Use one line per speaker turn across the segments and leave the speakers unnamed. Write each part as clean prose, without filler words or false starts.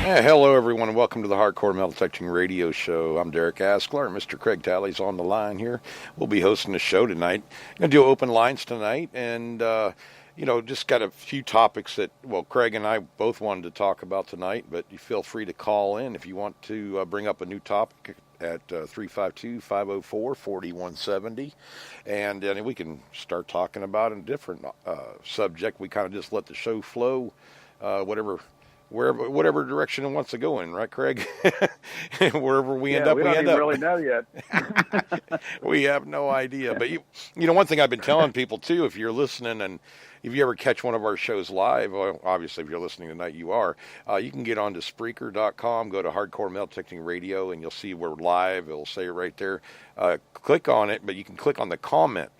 Yeah, hello, everyone, and welcome to the Hardcore Metal Detecting Radio Show. I'm Derek Asklar. Mr. Craig Talley's on the line here. We'll be hosting the show tonight. Going to do open lines tonight, and just got a few topics that, well, Craig and I both wanted to talk about tonight. But you feel free to call in if you want to bring up a new topic at 352-504-4170, and we can start talking about a different subject. We kind of just let the show flow, whatever direction it wants to go in, right, Craig? Wherever we end up,
we
we
don't
end
even
up.
really know yet.
We have no idea. But one thing I've been telling people too, if you're listening and if you ever catch one of our shows live, well, obviously if you're listening tonight, you are. You can get onto Spreaker.com, go to Hardcore Metal Detecting Radio, and you'll see we're live. It'll say it right there. Click on it, but you can click on the comment,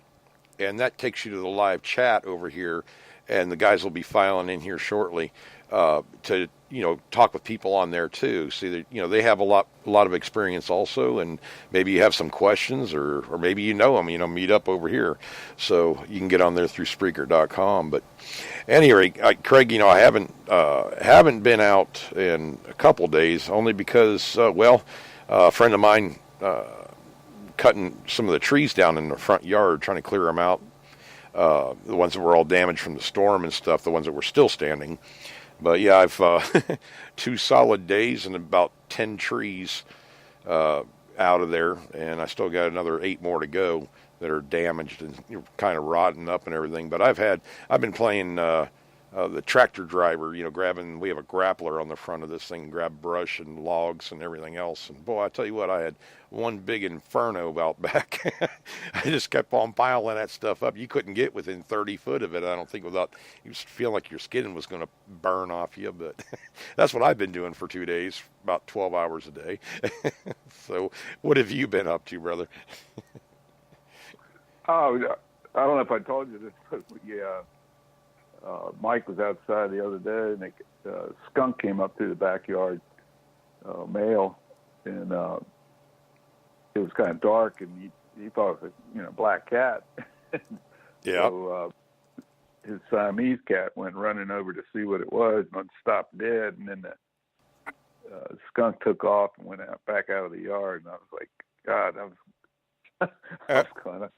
and that takes you to the live chat over here. And the guys will be filing in here shortly to talk with people on there too. See that they have a lot of experience also, and maybe you have some questions or maybe you know them. Meet up over here, so you can get on there through Spreaker.com. But anyway, Craig, I haven't been out in a couple days only because a friend of mine cutting some of the trees down in the front yard, trying to clear them out. The ones that were all damaged from the storm and stuff, the ones that were still standing. But yeah, I've 2 solid days and about 10 trees out of there, and I still got another 8 more to go that are damaged and kind of rotten up and everything. But I've been playing the tractor driver, we have a grappler on the front of this thing, grab brush and logs and everything else. And boy, I tell you what, I had one big inferno out back. I just kept on piling that stuff up. You couldn't get within 30 foot of it, I don't think, without you feeling like your skin was going to burn off you. But that's what I've been doing for 2 days, about 12 hours a day. So what have you been up to, brother?
Oh, I don't know if I told you this, but Mike was outside the other day, and a skunk came up through the backyard, male, and it was kind of dark, and he thought it was a black cat.
Yeah.
So his Siamese cat went running over to see what it was, and stopped dead, and then the skunk took off and went back out of the yard, and I was like, God, I was kind of.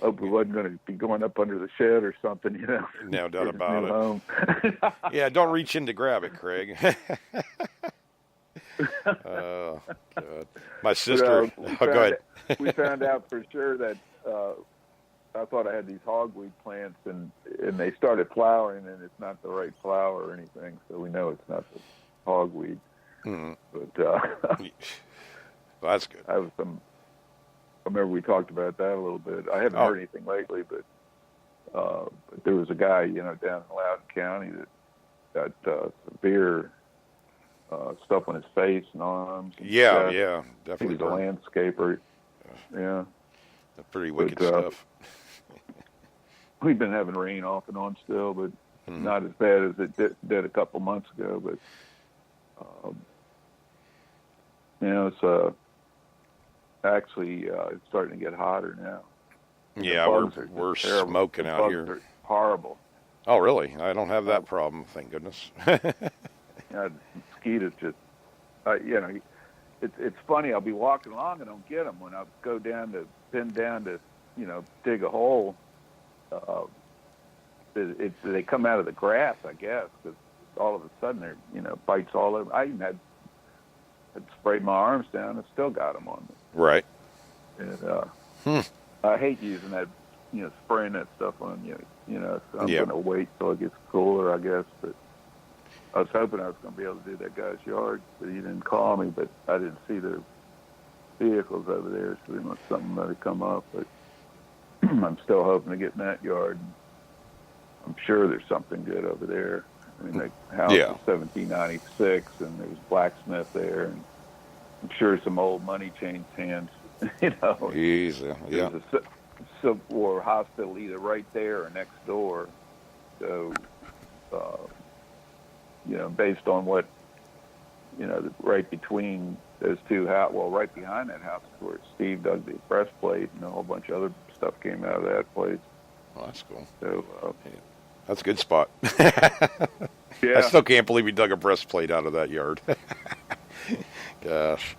Hope we wasn't going to be going up under the shed or something,
No doubt about it. Yeah, don't reach in to grab it, Craig. Oh, God. My sister. Go ahead.
We found out for sure that I thought I had these hogweed plants, and they started flowering, and it's not the right flower or anything, so we know it's not the hogweed.
Mm-hmm.
But
well, that's good.
I remember we talked about that a little bit. I haven't heard anything lately, but there was a guy, down in Loudoun County that got severe stuff on his face and arms. And
yeah,
definitely. He was a landscaper. Yeah.
Pretty wicked stuff.
We've been having rain off and on still, but not as bad as it did a couple months ago. But, it's actually it's starting to get hotter now.
Yeah, we're smoking out here.
Are horrible.
Oh, really? I don't have that problem, thank goodness.
Mosquitoes just, it's funny. I'll be walking along and don't get them. When I go bend down to, dig a hole, they come out of the grass, I guess, because all of a sudden they're, bites all over. I even had sprayed my arms down and still got them on me.
Right.
And I hate using that, spraying that stuff on you. So I'm going to wait till it gets cooler, I guess. But I was hoping I was going to be able to do that guy's yard, but he didn't call me. But I didn't see their vehicles over there, so there must something might have come up. But I'm still hoping to get in that yard. I'm sure there's something good over there. I mean, the house is 1796, and there's a blacksmith there, and I'm sure some old money changed hands.
Easy. Yeah.
There's a Civil War hospital either right there or next door. So, based on what, right between those two right behind that house is where Steve dug the breastplate, and a whole bunch of other stuff came out of that place.
Oh, that's cool.
So,
That's a good spot.
Yeah.
I still can't believe he dug a breastplate out of that yard. Gosh.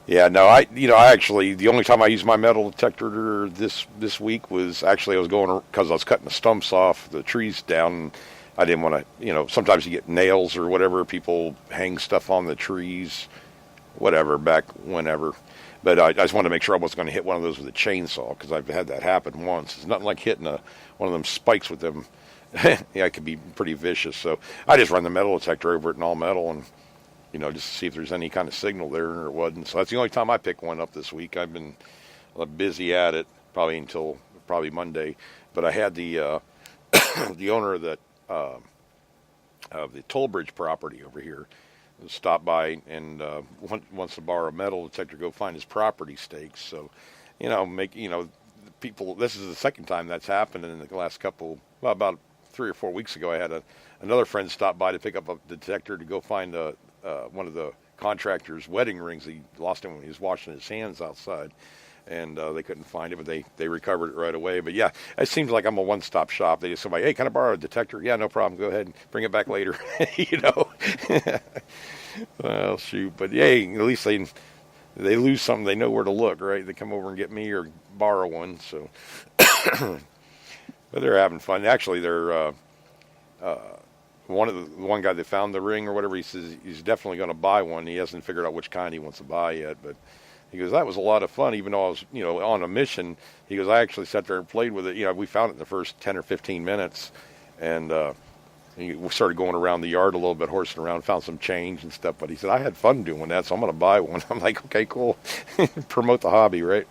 Yeah, no, I actually, the only time I used my metal detector this week was actually I was going, because I was cutting the stumps off the trees down. And I didn't want to, sometimes you get nails or whatever. People hang stuff on the trees, whatever, back whenever. But I just wanted to make sure I wasn't going to hit one of those with a chainsaw, because I've had that happen once. It's nothing like hitting one of them spikes with them. Yeah, it could be pretty vicious. So I just run the metal detector over it in all metal and, just to see if there's any kind of signal there, or it wasn't. So that's the only time I pick one up this week. I've been busy at it, probably until Monday. But I had the the owner of the Toll Bridge property over here stop by and wants to borrow a metal detector to go find his property stakes. So, people. This is the second time that's happened in the last about 3 or 4 weeks ago. I had another friend stop by to pick up a detector to go find one of the contractor's wedding rings. He lost him when he was washing his hands outside, and they couldn't find it, but they recovered it right away. But yeah, it seems like I'm a one-stop shop. They just somebody, hey, can I borrow a detector? Yeah, no problem. Go ahead and bring it back later. Well, shoot, but yay, at least they lose something, they know where to look, right? They come over and get me or borrow one. So, but they're having fun. Actually, they're one guy that found the ring or whatever. He says he's definitely going to buy one. He hasn't figured out which kind he wants to buy yet, but he goes, that was a lot of fun, even though I was, on a mission. He goes, I actually sat there and played with it. We found it in the first 10 or 15 minutes, and we started going around the yard a little bit, horsing around, found some change and stuff. But he said, I had fun doing that, so I'm going to buy one. I'm like, okay, cool. Promote the hobby, right?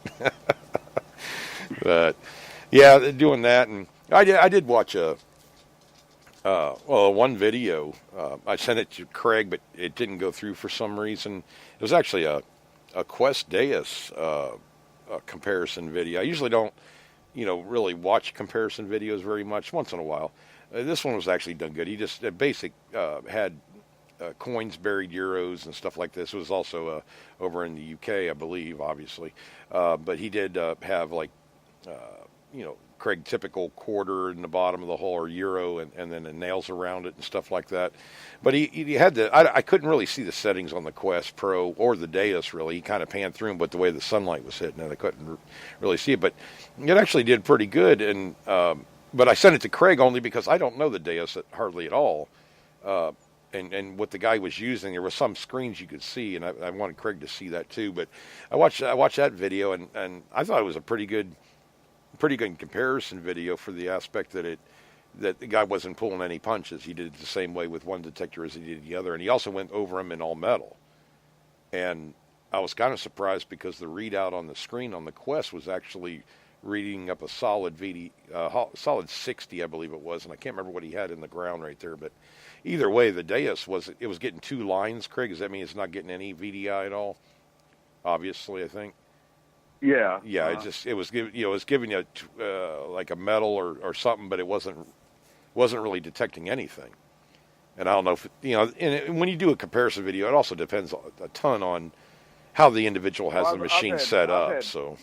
But, yeah, doing that. And I did watch one video. I sent it to Craig, but it didn't go through for some reason. It was actually a Quest Deus comparison video. I usually don't, really watch comparison videos very much, once in a while. This one was actually done good. He just had coins, buried euros, and stuff like this. It was also over in the UK, I believe, obviously. But he did have Craig typical quarter in the bottom of the hole, or euro, and then the nails around it and stuff like that. But he had I couldn't really see the settings on the Quest Pro or the Deus, really. He kind of panned through them, but the way the sunlight was hitting it, I couldn't really see it. But it actually did pretty good. And but I sent it to Craig only because I don't know the Deus hardly at all. And what the guy was using, there were some screens you could see, and I wanted Craig to see that too. But I watched that video, and I thought it was a pretty good comparison video, for the aspect that the guy wasn't pulling any punches. He did it the same way with one detector as he did the other, and he also went over them in all metal. And I was kind of surprised, because the readout on the screen on the Quest was actually reading up a solid solid 60, I believe it was, and I can't remember what he had in the ground right there. But either way, the Deus was getting 2 lines. Craig, does that mean it's not getting any VDI at all? Obviously, I think.
Yeah.
Yeah, it was giving you like a metal or something, but it wasn't really detecting anything. And I don't know if and when you do a comparison video, it also depends a ton on how the individual has the machine set up. So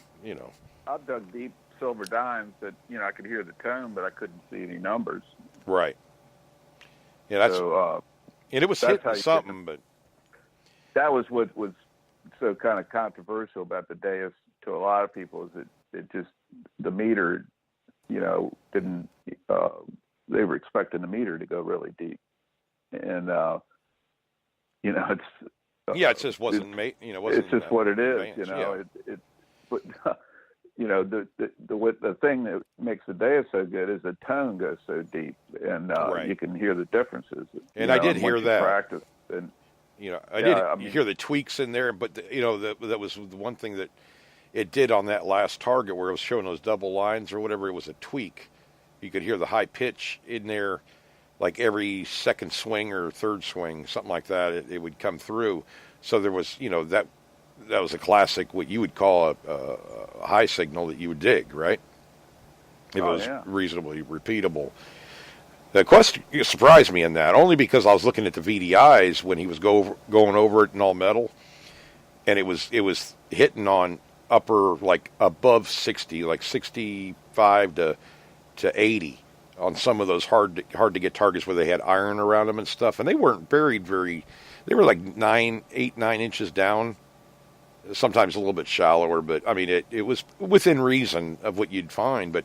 I've dug deep silver dimes that I could hear the tone, but I couldn't see any numbers.
Right. Yeah, that's and it was hitting something, but
that was what was so kind of controversial about the Deus to a lot of people, is it just, the meter, didn't, they were expecting the meter to go really deep. And, it's,
yeah, it just wasn't made, wasn't,
it's just what it is,
yeah.
But, the thing that makes the Deus so good is the tone goes so deep, and
right.
You can hear the differences.
And I did hear that.
Practice, and,
you hear the tweaks in there, but that was the one thing that it did on that last target, where it was showing those double lines or whatever. It was a tweak. You could hear the high pitch in there, like every second swing or third swing, something like that. It would come through. So there was, that was a classic, what you would call a high signal that you would dig, right? If it was reasonably repeatable. The Quest surprised me in that, only because I was looking at the VDIs when he was going over it in all metal, and it was hitting on upper, like above 60, like 65 to 80 on some of those hard to get targets where they had iron around them and stuff, and they weren't buried very. They were like 8, 9 inches down, sometimes a little bit shallower, but I mean it was within reason of what you'd find. But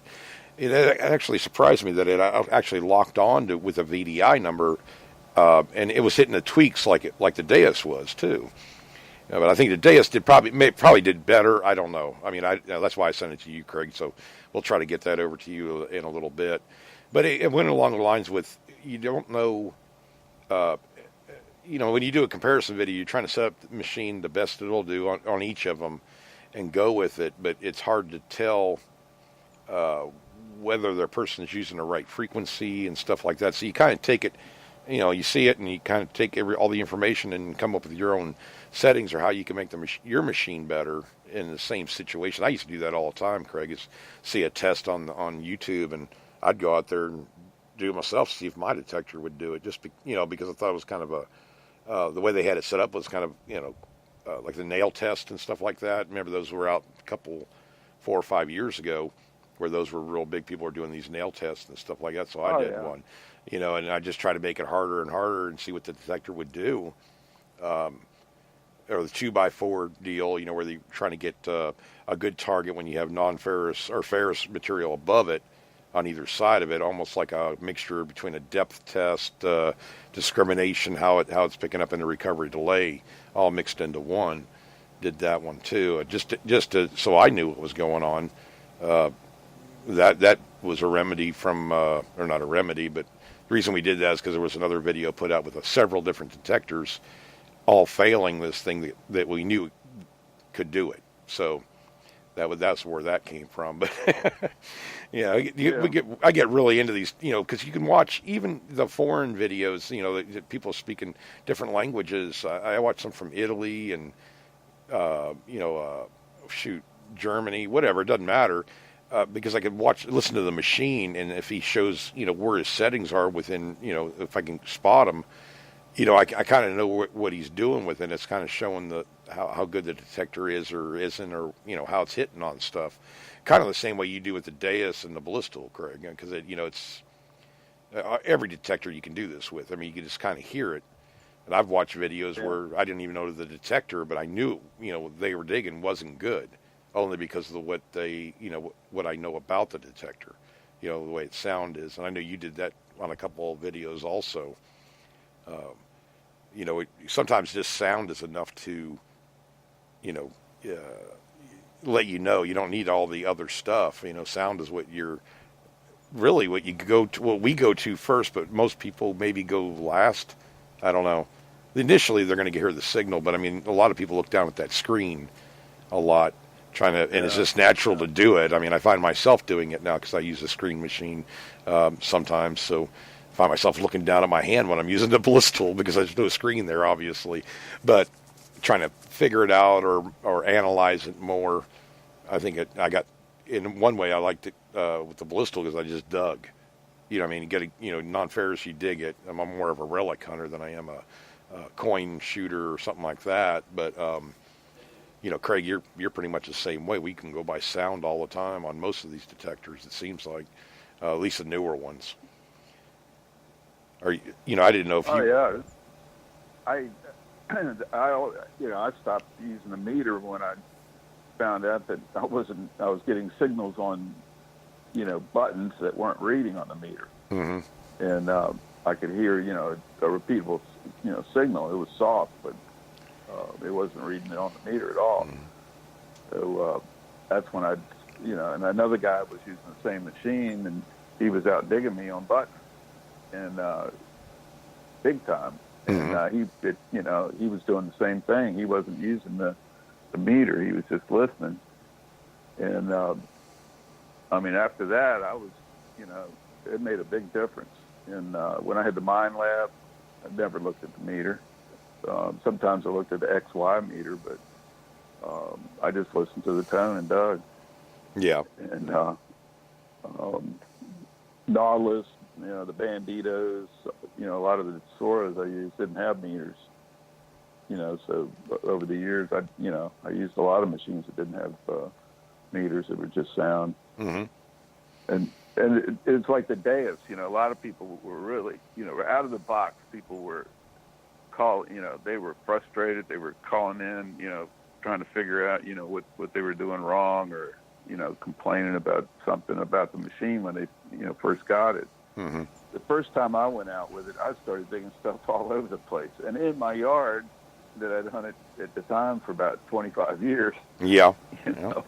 it actually surprised me that it actually locked on to with a VDI number, and it was hitting the tweaks like the Deus was too. But I think the Deus probably did better. I don't know. I mean, that's why I sent it to you, Craig. So we'll try to get that over to you in a little bit. But it went along the lines with you don't know. When you do a comparison video, you're trying to set up the machine the best it'll do on each of them, and go with it. But it's hard to tell whether the person's using the right frequency and stuff like that. So you kind of take it. You see it, and you kind of take all the information and come up with your own settings or how you can make your machine better in the same situation. I used to do that all the time, Craig, is see a test on YouTube, and I'd go out there and do it myself, see if my detector would do it, just because I thought it was kind of the way they had it set up was kind of like the nail test and stuff like that. Remember those were out 4 or 5 years ago, where those were real big. People were doing these nail tests and stuff like that, so I did one. And I just try to make it harder and harder and see what the detector would do. Or the 2x4 deal, where you're trying to get a good target when you have non-ferrous or ferrous material above it on either side of it, almost like a mixture between a depth test, discrimination, how it's picking up in the recovery delay, all mixed into one. Did that one too, so I knew what was going on. That was a remedy from, or not a remedy, but the reason we did that is because there was another video put out with several different detectors all failing this thing that we knew could do it. So that's where that came from. But I get really into these, because you can watch even the foreign videos, that people speaking different languages. I watch some from Italy and, Germany, whatever, it doesn't matter. Because I could listen to the machine, and if he shows, where his settings are within, if I can spot him, I kind of know what he's doing with it. It's kind of showing how good the detector is or isn't, or, how it's hitting on stuff. Kind of the same way you do with the Deus and the Ballistal, Craig, because it's every detector you can do this with. I mean, you can just kind of hear it. And I've watched videos where I didn't even know the detector, but I knew, they were digging wasn't good. Only because of what what I know about the detector, the way its sound is. And I know you did that on a couple of videos also. Sometimes just sound is enough to, let you know. You don't need all the other stuff. Sound is what what we go to first, but most people maybe go last. I don't know. Initially, they're going to hear the signal, but I mean, a lot of people look down at that screen a lot. And it's just natural to do it. I mean, I find myself doing it now because I use a screen machine sometimes. So I find myself looking down at my hand when I'm using the Ballistal because there's no screen there, obviously. But trying to figure it out or analyze it more, I think in one way I liked it with the Ballistal because I just dug. I mean, you get non-ferrous, you dig it. I'm more of a relic hunter than I am a coin shooter or something like that. But Craig, you're pretty much the same way. We can go by sound all the time on most of these detectors. It seems like, at least the newer ones. I didn't know if you.
Oh yeah, I stopped using the meter when I found out that I was getting signals on, buttons that weren't reading on the meter, and I could hear, a repeatable, signal. It was soft, but it wasn't reading it on the meter at all. So that's when and another guy was using the same machine, and he was out digging me on buttons, and big time. And he was doing the same thing. He wasn't using the meter. He was just listening. And after that, I was, it made a big difference. And when I had the Mine Lab, I never looked at the meter. Sometimes I looked at the XY meter, but I just listened to the tone and dug.
Yeah.
And Nautilus, the Banditos, a lot of the Soras I used didn't have meters. So over the years, I used a lot of machines that didn't have meters. It was just sound.
Mm-hmm.
And and it's like the Deus. You know, a lot of people were really, you know, out of the box. People were you know, they were frustrated. They were calling in, you know, trying to figure out, you know, what they were doing wrong, or, you know, complaining about something about the machine when they, you know, first got it.
Mm-hmm.
The first time I went out with it, I started digging stuff all over the place. And in my yard that I'd hunted at the time for about 25 years.
Yeah.
You know?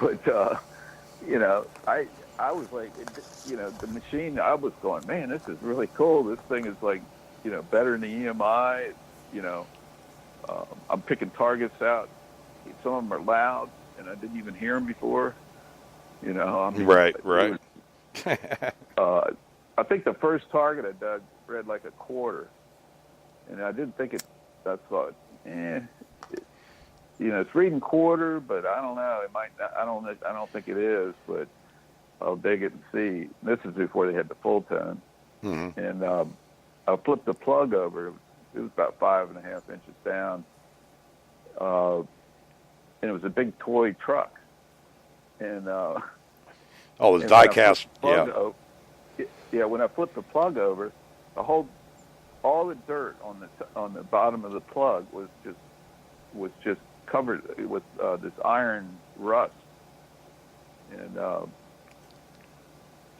But, you know, I was like, you know, the machine, I was going, man, this is really cool. This thing is like, you know, better than the EMI. You know, I'm picking targets out. Some of them are loud, and I didn't even hear them before. You know, I mean,
right.
I think the first target I dug read like a quarter, and I didn't think it. I thought, you know, it's reading quarter, but I don't know. It might. I don't think it is, but I'll dig it and see. This is before they had the full tone, and I flipped the plug over. It was about 5.5 inches down, and it was a big toy truck. And
oh, the die cast.
Yeah, when I flipped the plug over, all the dirt on the bottom of the plug was just covered with this iron rust, and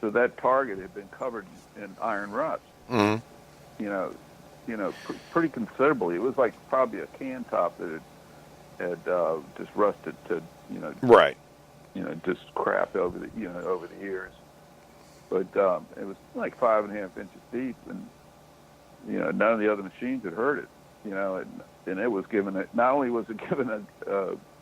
so that target had been covered in iron rust.
Mm-hmm.
You know, pretty considerably. It was like probably a can top that had just rusted to, you know,
right.
You know, just crap over the years. But it was like 5.5 inches deep, and you know, none of the other machines had heard it. You know, and it was giving it. Not only was it giving a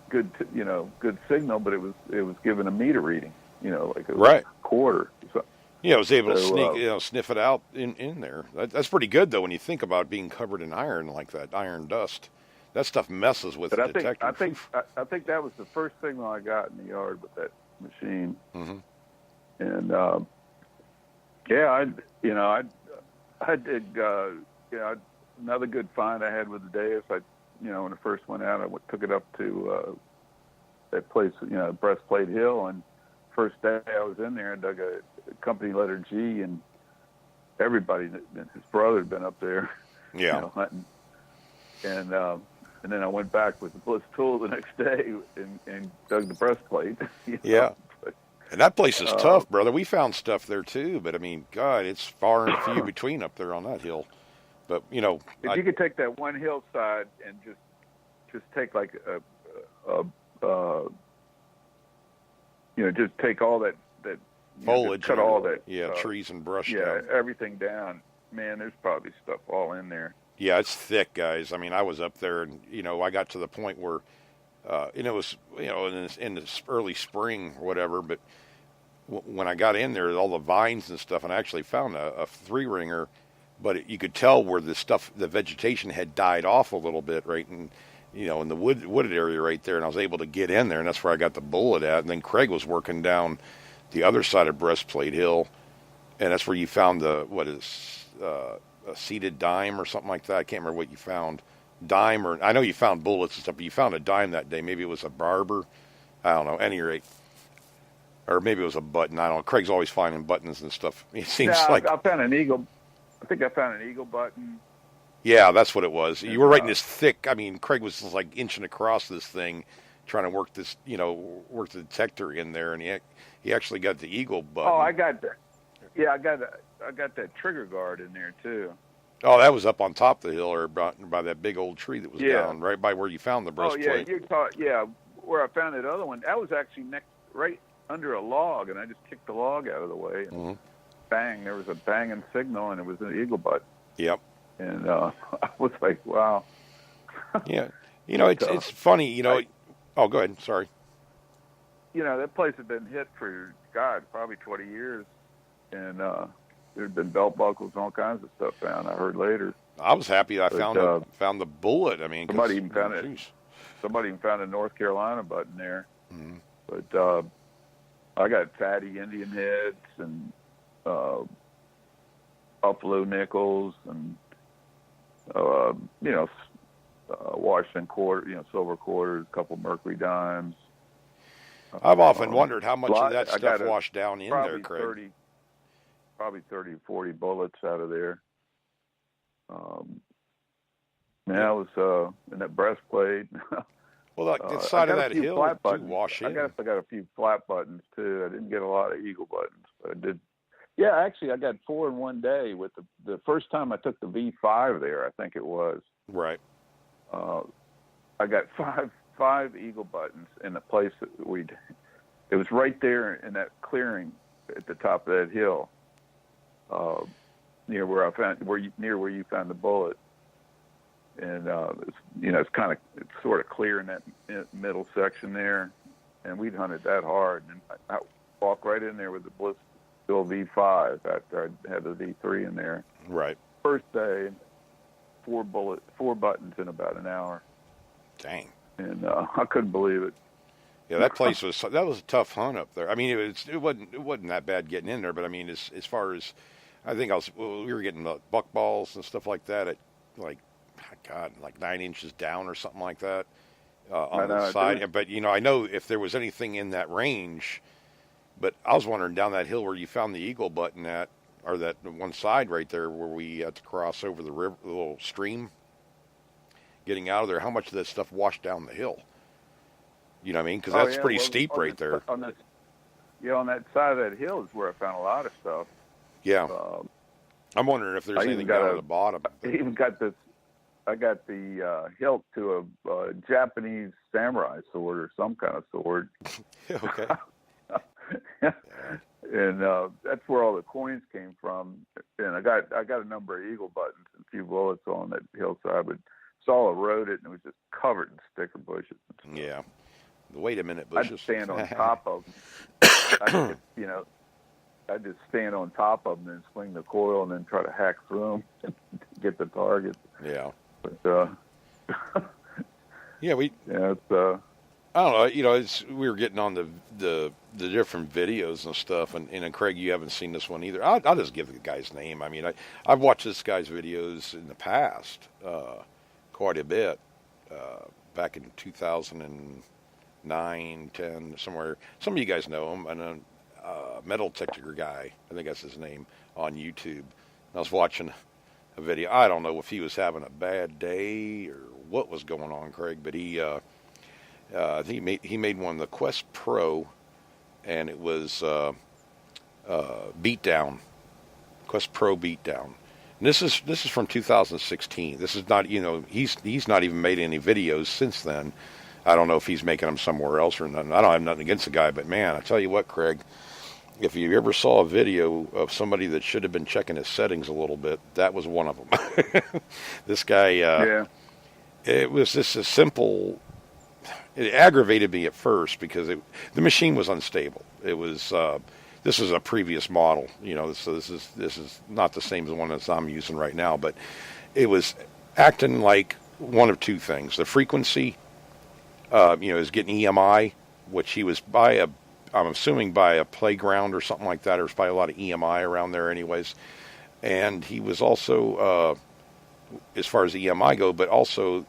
good, you know, good signal, but it was giving a meter reading. You know, like a quarter. So,
yeah, I was able to sniff it out in there. That's pretty good, though, when you think about being covered in iron like that, iron dust. That stuff messes with the detector.
I think that was the first signal I got in the yard with that machine.
Mm-hmm.
And yeah, I did. You know, another good find I had with the Deus. You know, when I first went out, I took it up to that place, you know, Breastplate Hill, and first day I was in there, I dug a company letter G, and everybody, his brother had been up there,
yeah,
you know, hunting, and then I went back with the Bliss tool the next day and dug the breastplate. You know?
Yeah, and that place is tough, brother. We found stuff there too, but I mean, God, it's far and few between up there on that hill. But you know,
if you could take that one hillside and just take like you know, just take all that
foliage,
cut all that,
trees and brush,
everything down. Man, there's probably stuff all in there.
Yeah, it's thick, guys. I mean, I was up there, and you know, I got to the point where, and it was, you know, in the early spring or whatever. But when I got in there, all the vines and stuff, and I actually found a 3-ringer, but you could tell where the vegetation had died off a little bit, right, and you know, in the wooded area right there, and I was able to get in there, and that's where I got the bullet at. And then Craig was working down the other side of Breastplate Hill, and that's where you found a seeded dime or something like that. I can't remember what you found. Dime, or I know you found bullets and stuff, but you found a dime that day. Maybe it was a barber. I don't know. At any rate, or maybe it was a button. I don't know. Craig's always finding buttons and stuff. It seems like
I found an eagle. I think I found an eagle button.
Yeah, that's what it was. You were right in this thick. I mean, Craig was just like inching across this thing, trying to work this, you know, work the detector in there, and he actually got the eagle button.
Oh, I got that. Yeah, I got that trigger guard in there too.
Oh, that was up on top of the hill, or by that big old tree that was down right by where you found the breastplate.
Oh yeah, where I found that other one. That was actually right under a log, and I just kicked the log out of the way. And bang! There was a banging signal, and it was an eagle butt.
Yep.
And I was like, wow.
Yeah, you know, it's funny, you know. Oh, go ahead. Sorry.
You know, that place had been hit for probably 20 years, and there'd been belt buckles and all kinds of stuff found. I heard later.
I was happy I found the bullet. I mean,
somebody even found it. Somebody even found a North Carolina button there. Mm-hmm. But I got fatty Indian heads and buffalo nickels and you know, Washington quarter, you know, silver quarters, a couple Mercury dimes.
I've often wondered how much of that
I
stuff
got
washed down in there,
probably
Craig.
30, 40 bullets out of there. That was in that breastplate.
Well, like the side of that hill too, wash in.
I guess I got a few flat buttons too. I didn't get a lot of eagle buttons, but I did. Yeah, actually, I got 4 in one day with the first time I took the V5 there. I think it was.
Right.
I got five eagle buttons in the place that it was right there in that clearing at the top of that hill, near where you found the bullet. And it's sort of clear in that middle section there, and we'd hunted that hard. And I walked right in there with the Bliss Bill V5 after I had the V3 in there.
Right.
First day, 4 buttons in about an hour.
Dang.
And I couldn't believe it.
Yeah, that was a tough hunt up there. I mean, it wasn't that bad getting in there, but I mean, as far as I think we were getting buck balls and stuff like that at like 9 inches down or something like that on the side. But I know if there was anything in that range, but I was wondering down that hill where you found the eagle button at, or that one side right there where we had to cross over the river, the little stream, getting out of there, how much of that stuff washed down the hill? You know what I mean? Because that's pretty steep right there.
On that side of that hill is where I found a lot of stuff.
Yeah. I'm wondering if there's anything down at the bottom.
I got the hilt to a Japanese samurai sword or some kind of sword.
Okay.
Yeah. And that's where all the coins came from. And I got a number of eagle buttons and a few bullets on that hillside, but Saul eroded and it was just covered in sticker bushes.
Yeah. Wait a minute, bushes.
I'd stand on top of them. I'd just stand on top of them and swing the coil and then try to hack through them and get the target.
Yeah.
But
I don't know. We were getting on the different videos and stuff, and Craig, you haven't seen this one either. I'll just give the guy's name. I mean, I've watched this guy's videos in the past quite a bit, back in 2009, 10, somewhere. Some of you guys know him, and a metal detector guy, I think that's his name, on YouTube. And I was watching a video. I don't know if he was having a bad day or what was going on, Craig, but he made one, the Quest Pro, and it was Beatdown, Quest Pro Beatdown. And this is from 2016. This is not, he's not even made any videos since then. I don't know if he's making them somewhere else or nothing. I don't have nothing against the guy, but man, I tell you what, Craig, if you ever saw a video of somebody that should have been checking his settings a little bit, that was one of them. This guy, it was just a simple. It aggravated me at first because the machine was unstable. It was this is a previous model, so this is not the same as the one that I'm using right now, but it was acting like one of two things: the frequency, is getting EMI, which he was I'm assuming by a playground or something like that. There's probably a lot of EMI around there, anyways, and he was also as far as the EMI go, but also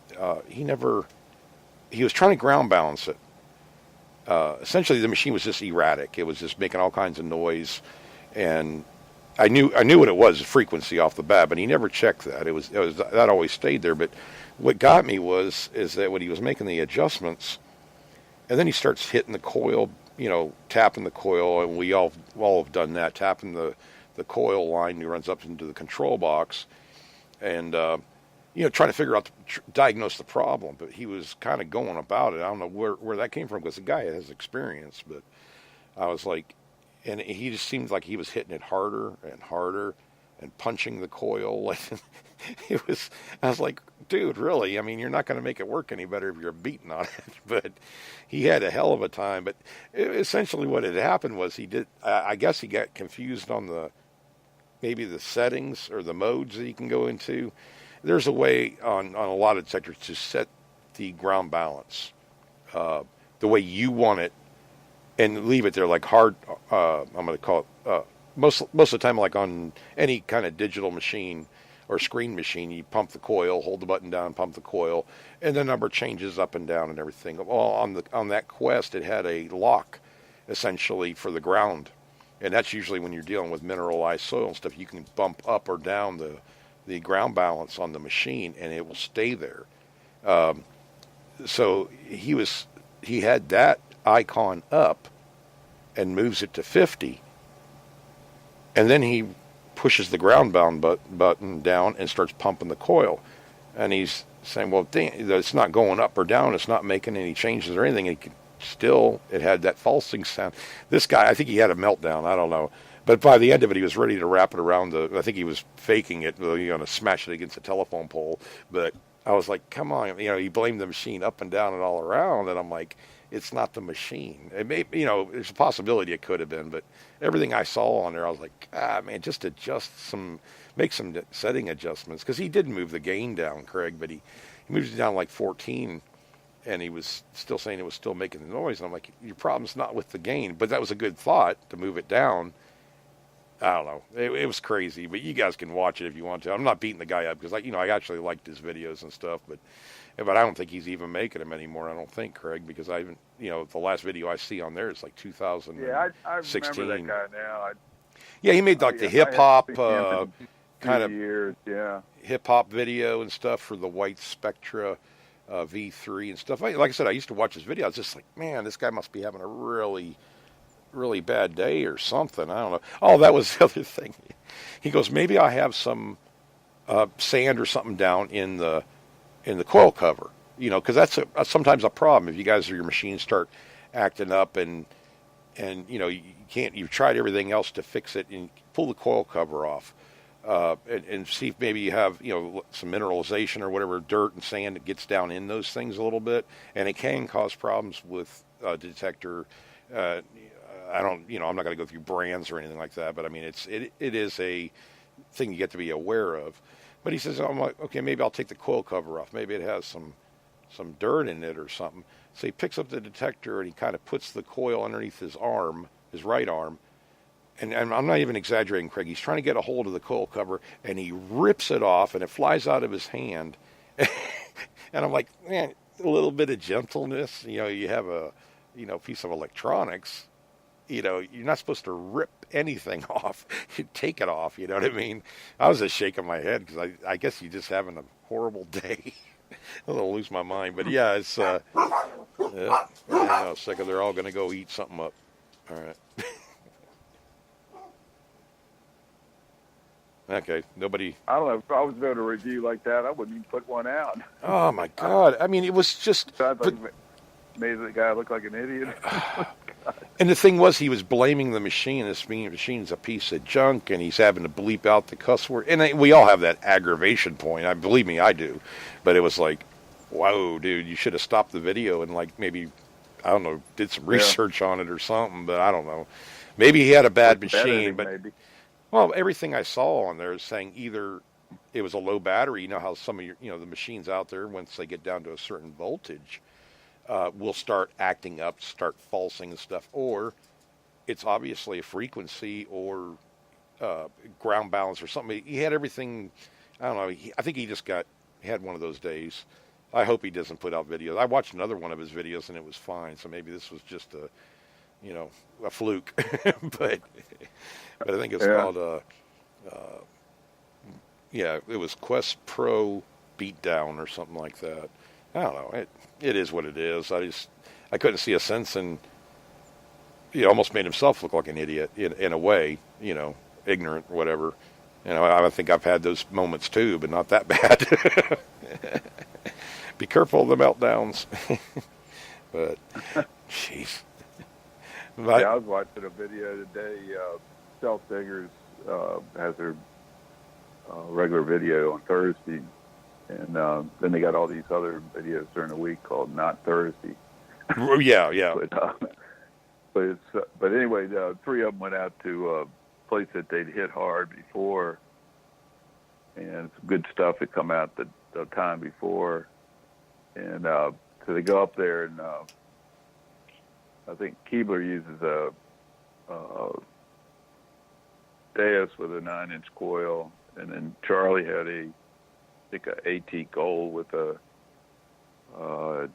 he was trying to ground balance it. Essentially, the machine was just erratic. It was just making all kinds of noise, and I knew what it was, frequency off the bat, but he never checked that. It was that always stayed there. But what got me is that when he was making the adjustments, and then he starts hitting the coil, tapping the coil, and we all have done that, tapping the coil line that runs up into the control box, and trying to diagnose the problem. But he was kind of going about it. I don't know where that came from, because the guy has experience, but I was like, and he just seemed like he was hitting it harder and harder and punching the coil. Like I was like, dude, really? I mean, you're not going to make it work any better if you're beating on it. But he had a hell of a time. But essentially what had happened was I guess he got confused on maybe the settings or the modes that you can go into. There's a way on a lot of detectors to set the ground balance the way you want it and leave it there, like hard. I'm going to call it most of the time, like on any kind of digital machine or screen machine. You pump the coil, hold the button down, pump the coil, and the number changes up and down and everything. Well, on that Quest, it had a lock, essentially, for the ground, and that's usually when you're dealing with mineralized soil and stuff. You can bump up or down the ground balance on the machine, and it will stay there. So he had that icon up and moves it to 50, and then he pushes the ground bound button down and starts pumping the coil, and he's saying, well, it's not going up or down, it's not making any changes or anything. It had that pulsing sound. This guy, I think he had a meltdown, I don't know, but by the end of it, he was ready to wrap it around I think he was faking it, to smash it against a telephone pole. But I was like, come on, he blamed the machine up and down and all around, and I'm like, it's not the machine. It may, there's a possibility it could have been, but everything I saw on there, I was like, man, just make some setting adjustments, because he did move the gain down, Craig, but he moved it down like 14, and he was still saying it was still making the noise, and I'm like, your problem's not with the gain, but that was a good thought to move it down. I don't know. It was crazy, but you guys can watch it if you want to. I'm not beating the guy up because, I actually liked his videos and stuff, but I don't think he's even making them anymore. I don't think, Craig, because I haven't. The last video I see on there is like 2016.
Yeah, I remember that guy now.
Yeah, he made like the hip hop kind of
years. Yeah,
hip hop video and stuff for the White Spectra V3 and stuff. Like I said, I used to watch his video. I was just like, man, this guy must be having a really bad day or something. I don't know. Oh, that was the other thing. He goes, maybe I have some sand or something down in the coil cover, because that's sometimes a problem if you guys or your machines start acting up and you can't. You've tried everything else to fix it, and pull the coil cover off and see if maybe you have some mineralization or whatever, dirt and sand that gets down in those things a little bit, and it can cause problems with detector. I'm not going to go through brands or anything like that, but I mean, it is a thing you get to be aware of. But he says, I'm like, okay, maybe I'll take the coil cover off. Maybe it has some dirt in it or something. So he picks up the detector and he kind of puts the coil underneath his right arm. And I'm not even exaggerating, Craig. He's trying to get a hold of the coil cover, and he rips it off, and it flies out of his hand. And I'm like, man, a little bit of gentleness. You have a piece of electronics. You're not supposed to rip anything off. You take it off, you know what I mean? I was just shaking my head because I guess you're just having a horrible day. I'm going to lose my mind. But yeah, it's, I don't know, second they're all going to go eat something up. All right. Okay, nobody.
I don't know. If I was doing a review like that, I wouldn't even put one out.
Oh, my God. I mean, it was just.
Made the guy look like an idiot.
And the thing was, he was blaming the machine. This machine's a piece of junk, and he's having to bleep out the cuss word. And we all have that aggravation point. Believe me, I do. But it was like, whoa, dude, you should have stopped the video and maybe, I don't know, did some research on it or something. But I don't know. Maybe he had a bad machine. But maybe. Well, everything I saw on there is saying either it was a low battery. You know how some of the machines out there, once they get down to a certain voltage, will start acting up, start falsing and stuff, or it's obviously a frequency or ground balance or something. He had everything. I don't know. I think he had one of those days. I hope he doesn't put out videos. I watched another one of his videos and it was fine. So maybe this was just a fluke. but I think it's called it was Quest Pro Beatdown or something like that. I don't know. It is what it is. I couldn't see a sense in. He almost made himself look like an idiot in a way, ignorant or whatever. I think I've had those moments too, but not that bad. Be careful of the meltdowns. But, jeez.
I was watching a video today. Self Diggers has their regular video on Thursday. And then they got all these other videos during the week called Not Thursday.
Yeah.
But anyway, three of them went out to a place that they'd hit hard before, and some good stuff had come out the time before. And so they go up there, and I think Keebler uses a Deus with a 9-inch coil, and then Charlie had I think a AT Gold with a I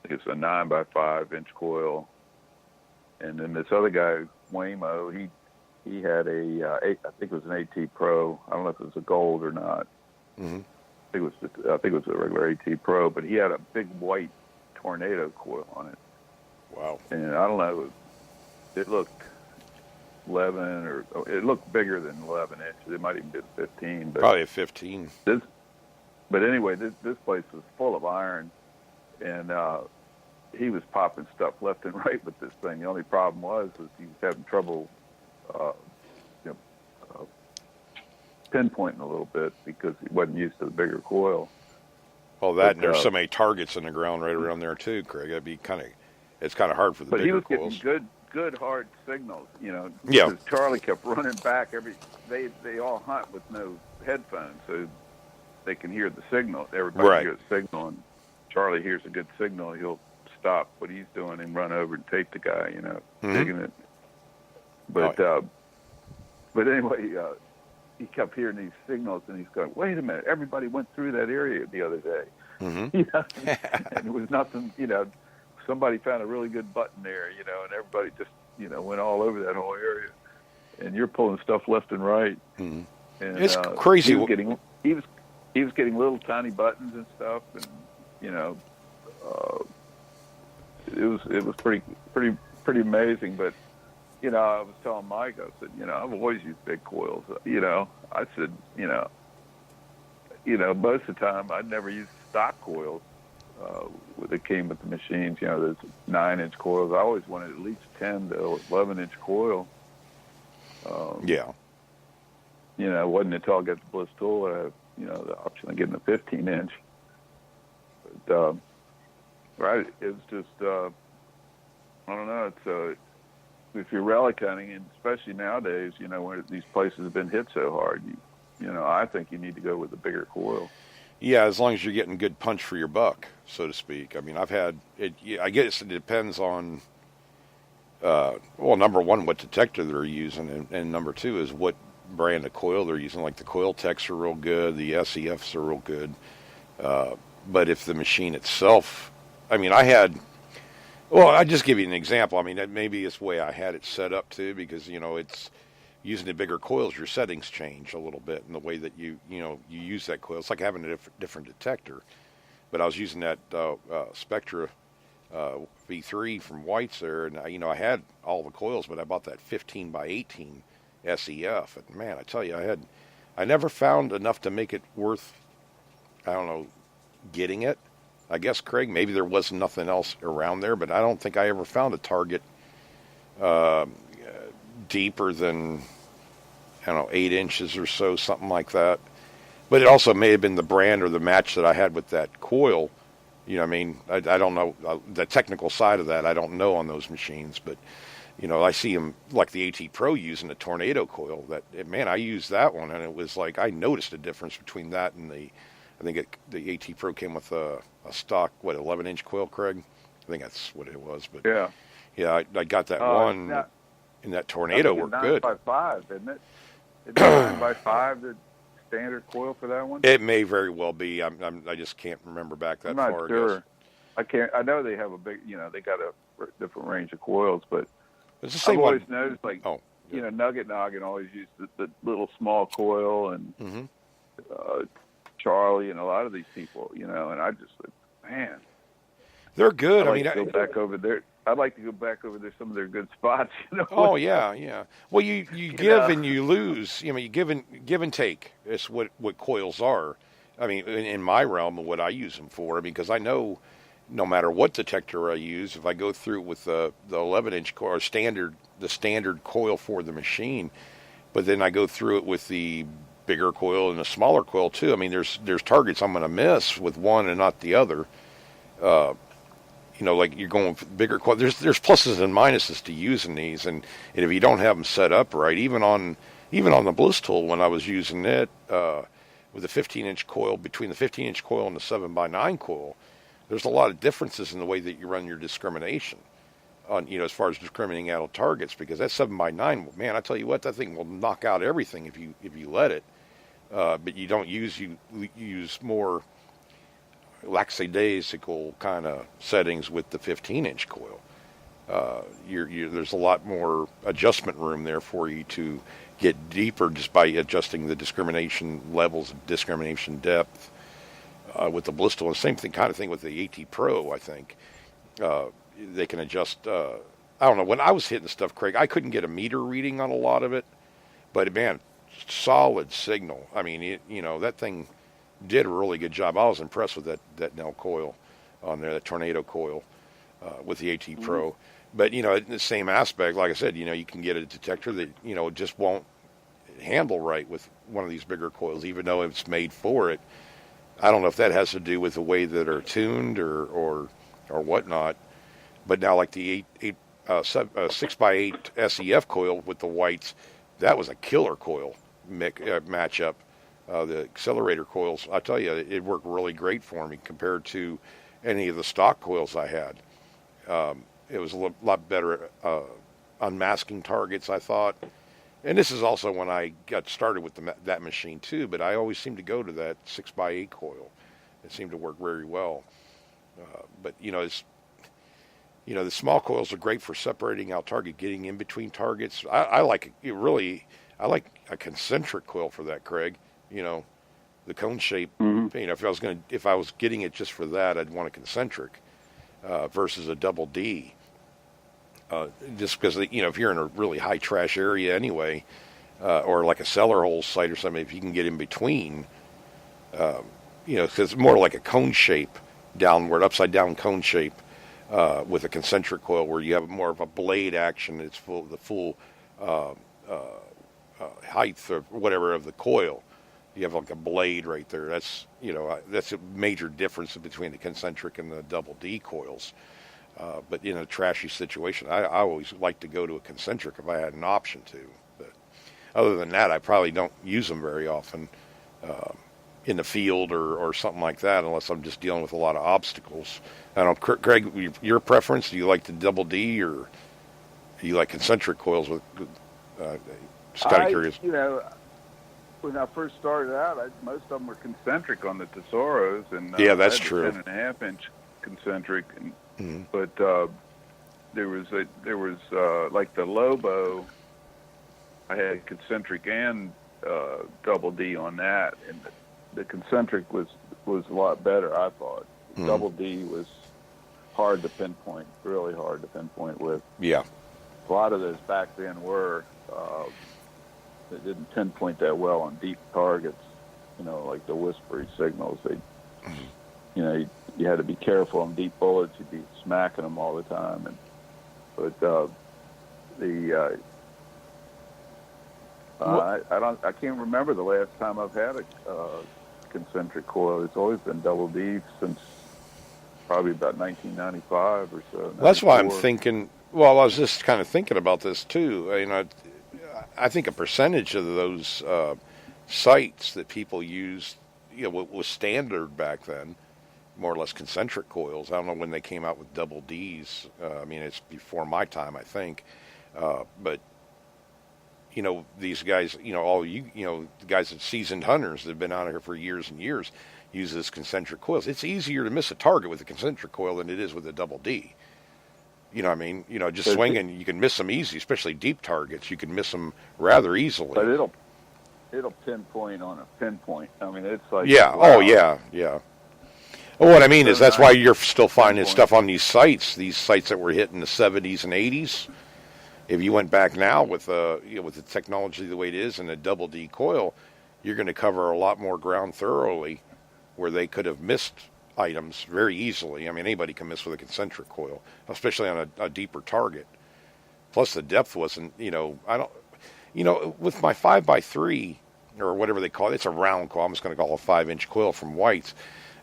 think it's a 9x5 inch coil, and then this other guy Waymo, he had I think it was an AT Pro. I don't know if it was a Gold or not.
Mm-hmm.
I think it was a regular AT Pro, but he had a big white Tornado coil on it.
Wow.
And I don't know, it looked 11 or it looked bigger than 11 inches. It might even be 15. But
probably a 15.
But anyway, this place was full of iron, and he was popping stuff left and right with this thing. The only problem was he was having trouble pinpointing a little bit because he wasn't used to the bigger coil.
Well, and there's so many targets in the ground right around there too, Craig. It's kind of hard for the bigger coils.
But he was getting good hard signals,
Yeah.
Because Charlie kept running back they all hunt with no headphones, so they can hear the signal. Everybody hears the signal, and Charlie hears a good signal. He'll stop what he's doing and run over and tape the guy, digging it. But but anyway, he kept hearing these signals, and he's going, "Wait a minute! Everybody went through that area the other day."
Mm-hmm.
And it was nothing. Somebody found a really good button there, and everybody just went all over that whole area. And you're pulling stuff left and right.
Mm-hmm.
And
it's crazy.
He was getting little tiny buttons and stuff, and it was pretty amazing. But I was telling Mike, I said, I've always used big coils. I said, most of the time I'd never used stock coils that came with the machines. There's 9-inch coils. I always wanted at least 10 to 11-inch coil.
Yeah.
It wasn't until I got the Bliss tool I had, the option of getting a 15-inch. But right, it was just I don't know. It's if you're relic hunting, and especially nowadays, where these places have been hit so hard, I think you need to go with a bigger coil.
Yeah, as long as you're getting good punch for your buck, so to speak. I mean, I've had it. I guess it depends on. Number one, what detector they're using, and number two is what brand of coil they're using. Like the Coil Techs are real good, the SEFs are real good. But if the machine itself, I mean, I'll just give you an example. I mean, maybe it's the way I had it set up too, because it's using the bigger coils. Your settings change a little bit in the way that you use that coil. It's like having a different detector. But I was using that Spectra V3 from White's there, and I had all the coils, but I bought that 15x18 SEF, and man, I tell you, I never found enough to make it worth, I don't know, getting it. I guess, Craig, maybe there was nothing else around there, but I don't think I ever found a target deeper than, I don't know, 8 inches or so, something like that. But it also may have been the brand or the match that I had with that coil. I mean, I don't know the technical side of that. I don't know on those machines, but I see them like the AT Pro using a Tornado coil. I used that one, and it was like I noticed a difference between that and the AT Pro came with a stock 11-inch coil, Craig. I think that's what it was. But yeah, I got that one, and that Tornado worked good.
9x5, isn't it? Is 9x5 the standard coil for that one?
It may very well be. I just can't remember back that far.
I'm not sure. I can't. I know they have a big. They got a different range of coils, but
it's the same
I've always
one.
noticed, Nugget Noggin always used the little small coil, and Charlie and a lot of these people, and I just like, man,
they're good.
I'd like to go back over there. I'd like to go back over there, some of their good spots.
Oh yeah. Well, you give and you lose. You give and take. It's what coils are. I mean, in my realm, what I use them for, because I know no matter what detector I use, if I go through with the 11-inch coil, the standard coil for the machine, but then I go through it with the bigger coil and a smaller coil too. I mean, there's targets I'm going to miss with one and not the other. Like you're going with bigger coil. There's pluses and minuses to using these, and if you don't have them set up right, even on the Bliss tool when I was using it with the 15-inch coil, between the 15-inch coil and the 7x9 coil, there's a lot of differences in the way that you run your discrimination on, as far as discriminating out targets, because that 7x9, man, I tell you what, that thing will knock out everything if you let it. but you don't you use more lackadaisical kind of settings with the 15-inch coil. There's a lot more adjustment room there for you to get deeper just by adjusting the discrimination levels, discrimination depth with the Blisstal. And the same thing, kind of thing with the AT Pro. I think they can adjust. I don't know, when I was hitting stuff, Craig, I couldn't get a meter reading on a lot of it, but man, solid signal. I mean, that thing did a really good job. I was impressed with that Nell coil on there, that Tornado coil with the AT Pro. But, in the same aspect, like I said, you can get a detector that, just won't handle right with one of these bigger coils, even though it's made for it. I don't know if that has to do with the way that are tuned or whatnot. But now, like the 6x8 SEF coil with the whites, that was a killer coil matchup. The accelerator coils, I tell you, it worked really great for me compared to any of the stock coils I had. It was a lot better unmasking targets, I thought. And this is also when I got started with that machine too, but I always seemed to go to that 6x8 coil. It seemed to work very well. But the small coils are great for separating out target, getting in between targets. I like a concentric coil for that, Craig. The cone shape. Mm-hmm. If I was getting it just for that, I'd want a concentric versus a double D. Just because if you're in a really high trash area anyway, or like a cellar hole site or something, if you can get in between, because it's more like a cone shape, downward, upside down cone shape, with a concentric coil where you have more of a blade action. It's the full height or whatever of the coil. You have like a blade right there. That's that's a major difference between the concentric and the double D coils. But in a trashy situation, I always like to go to a concentric if I had an option to. But other than that, I probably don't use them very often in the field or something like that, unless I'm just dealing with a lot of obstacles. I don't know, Craig, your preference? Do you like the double D or do you like concentric coils? Just kind of curious.
When I first started out, most of them were concentric on the Tesoros, and
yeah, that's
I had
true.
10.5-inch concentric, and
mm-hmm.
But there was like the Lobo. I had concentric and double D on that, and the concentric was a lot better, I thought.
Mm-hmm.
Double D was hard to pinpoint, really hard to pinpoint with.
Yeah.
A lot of those back then were. They didn't pinpoint that well on deep targets, like the whispery signals. You had to be careful on deep bullets. You'd be smacking them all the time. I can't remember the last time I've had a concentric coil. It's always been double D since probably about 1995 or so.
That's why I'm thinking. Well, I was just kind of thinking about this too. I think a percentage of those sights that people used, was standard back then, more or less concentric coils. I don't know when they came out with double Ds. It's before my time, I think. But these guys, the guys that seasoned hunters that have been out here for years and years use this concentric coils. It's easier to miss a target with a concentric coil than it is with a double D. You know what I mean? Just swinging, you can miss them easy, especially deep targets. You can miss them rather easily.
But it'll pinpoint on a pinpoint. It's like...
Yeah, wow. Oh, yeah. Well, what I mean is that's why you're still finding stuff on these sites that were hit in the 70s and 80s. If you went back now with with the technology the way it is and a double D coil, you're going to cover a lot more ground thoroughly where they could have missed items very easily. Anybody can miss with a concentric coil, especially on a deeper target. Plus the depth wasn't, with my 5x3 or whatever they call it, it's a round coil. I'm just going to call it a 5-inch coil from White's.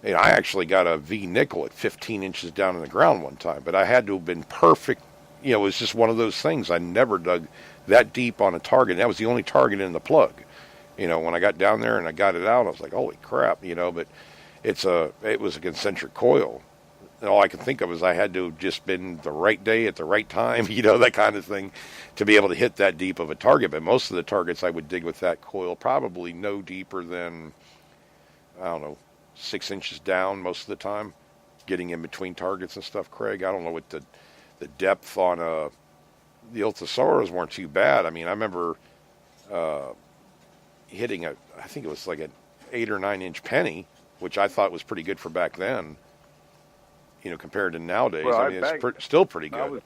I actually got a V nickel at 15 inches down in the ground one time, but I had to have been perfect. It was just one of those things. I never dug that deep on a target. That was the only target in the plug. When I got down there and I got it out, I was like, holy crap, but it was a concentric coil. all I could think of is I had to have just been the right day at the right time, that kind of thing, to be able to hit that deep of a target. But most of the targets I would dig with that coil probably no deeper than, I don't know, 6 inches down most of the time, getting in between targets and stuff. Craig, I don't know what the depth on the Ultrasoros weren't too bad. I mean, I remember hitting I think it was like an 8 or 9 inch penny, which I thought was pretty good for back then. Compared to nowadays,
well,
I mean, it's still pretty good.
I was,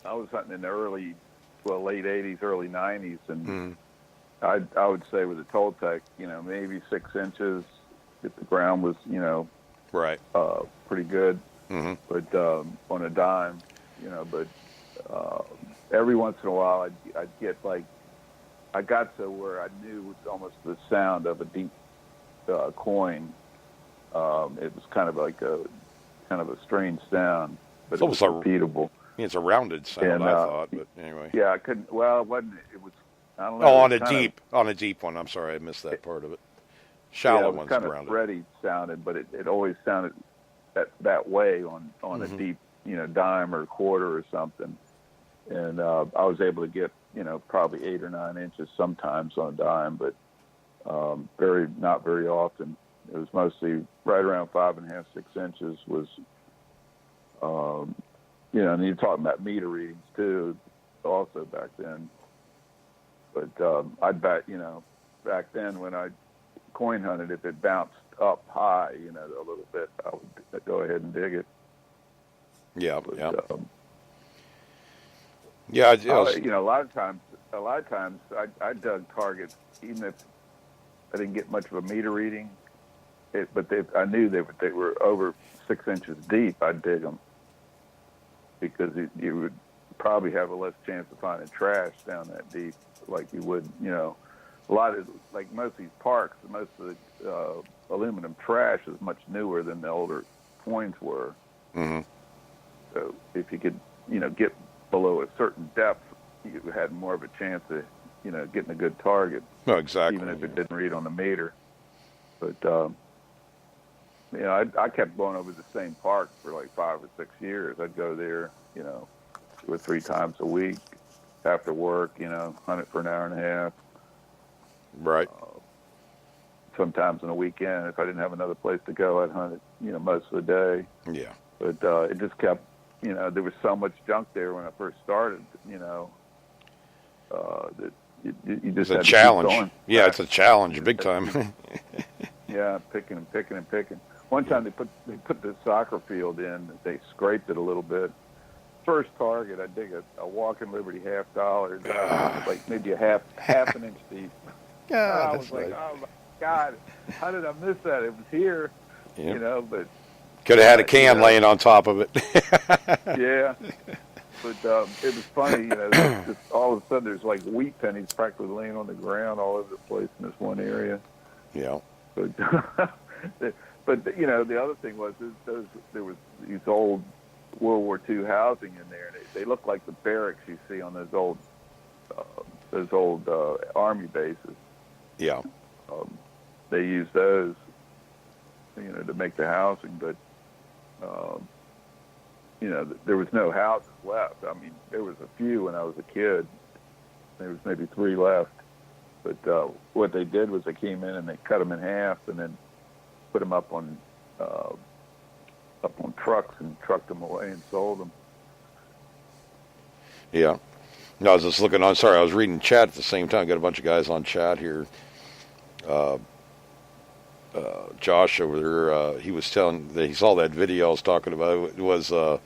I was hunting in the late '80s, early '90s, and I would say with a Toltec, maybe 6 inches if the ground was,
right,
pretty good.
Mm-hmm.
But on a dime, but every once in a while I'd get I got to where I knew it was almost the sound of a deep coin. It was kind of like a strange sound, but it was repeatable.
It's a rounded sound, I thought, but anyway.
Yeah, I couldn't. Well, it wasn't. It was. I don't know.
Oh, on a deep one. I'm sorry, I missed that part of it. Shallow ones
kind
rounded.
Of Freddie sounded, but it always sounded that way on
mm-hmm.
a deep, dime or quarter or something. And I was able to get, probably 8 or 9 inches sometimes on a dime, but not very often. It was mostly right around 5.5, 6 inches was, and you're talking about meter readings too, also back then. But I'd bet, back then when I coin hunted, if it bounced up high, a little bit, I would go ahead and dig it.
Yeah,
but,
yeah.
A lot of times I dug targets even if I didn't get much of a meter reading. I knew they were over 6 inches deep. I'd dig them because you would probably have a less chance of finding trash down that deep, like you would, a lot of, like most of these parks, most of the aluminum trash is much newer than the older coins were.
Mm-hmm.
So if you could, get below a certain depth, you had more of a chance of, getting a good target.
No, exactly.
Even if it didn't read on the meter. But, I kept going over the same park for like 5 or 6 years. I'd go there, 2 or 3 times a week after work, hunt it for an hour and a half.
Right.
Sometimes on a weekend, if I didn't have another place to go, I'd hunt it, most of the day.
Yeah.
But it just kept, there was so much junk there when I first started, that you just
it's
had
a
to
challenge.
Keep going.
Yeah, it's a challenge, big time.
Yeah, picking and picking and picking. One time they put the soccer field in. They scraped it a little bit. First target, I dig a Walking Liberty $50, like maybe a half an inch deep.
Yeah,
I was like, oh my God, how did I miss that? It was here, but
could have had a can laying on top of it.
Yeah, but it was funny, just all of a sudden there's like wheat pennies practically laying on the ground all over the place in this one area.
Yeah.
But the other thing was there was these old World War II housing in there, and they look like the barracks you see on those old army bases.
Yeah.
They use those, to make the housing, but there was no houses left. I mean, there was a few when I was a kid. There was maybe 3 left. But what they did was they came in and they cut them in half and then put them up on trucks and trucked them away and sold them.
Yeah. No, I was just looking on. Sorry, I was reading chat at the same time. Got a bunch of guys on chat here. Josh over there, he was telling that he saw that video I was talking about. It was a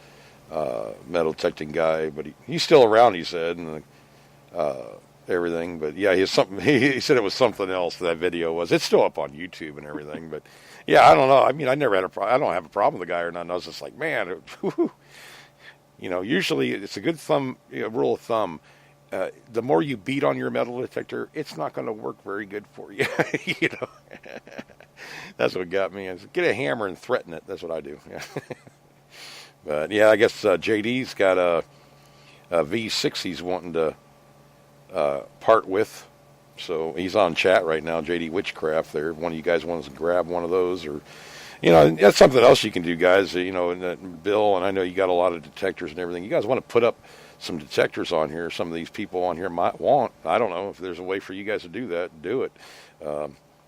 metal detecting guy, but he's still around, he said, and everything. But yeah, he said it was something else. That video was. It's still up on YouTube and everything. But yeah, I don't know. I mean, I never had I don't have a problem with the guy or nothing. I was just like, man, usually it's a good rule of thumb. The more you beat on your metal detector, it's not going to work very good for you. That's what got me. Get a hammer and threaten it. That's what I do. But yeah, I guess JD's got a V6 he's wanting to part with. So he's on chat right now, JD Witchcraft there. If one of you guys wants to grab one of those, or, and that's something else you can do, guys. And Bill, and I know you got a lot of detectors and everything. You guys want to put up some detectors on here. Some of these people on here might want. I don't know if there's a way for you guys to do that. Do it.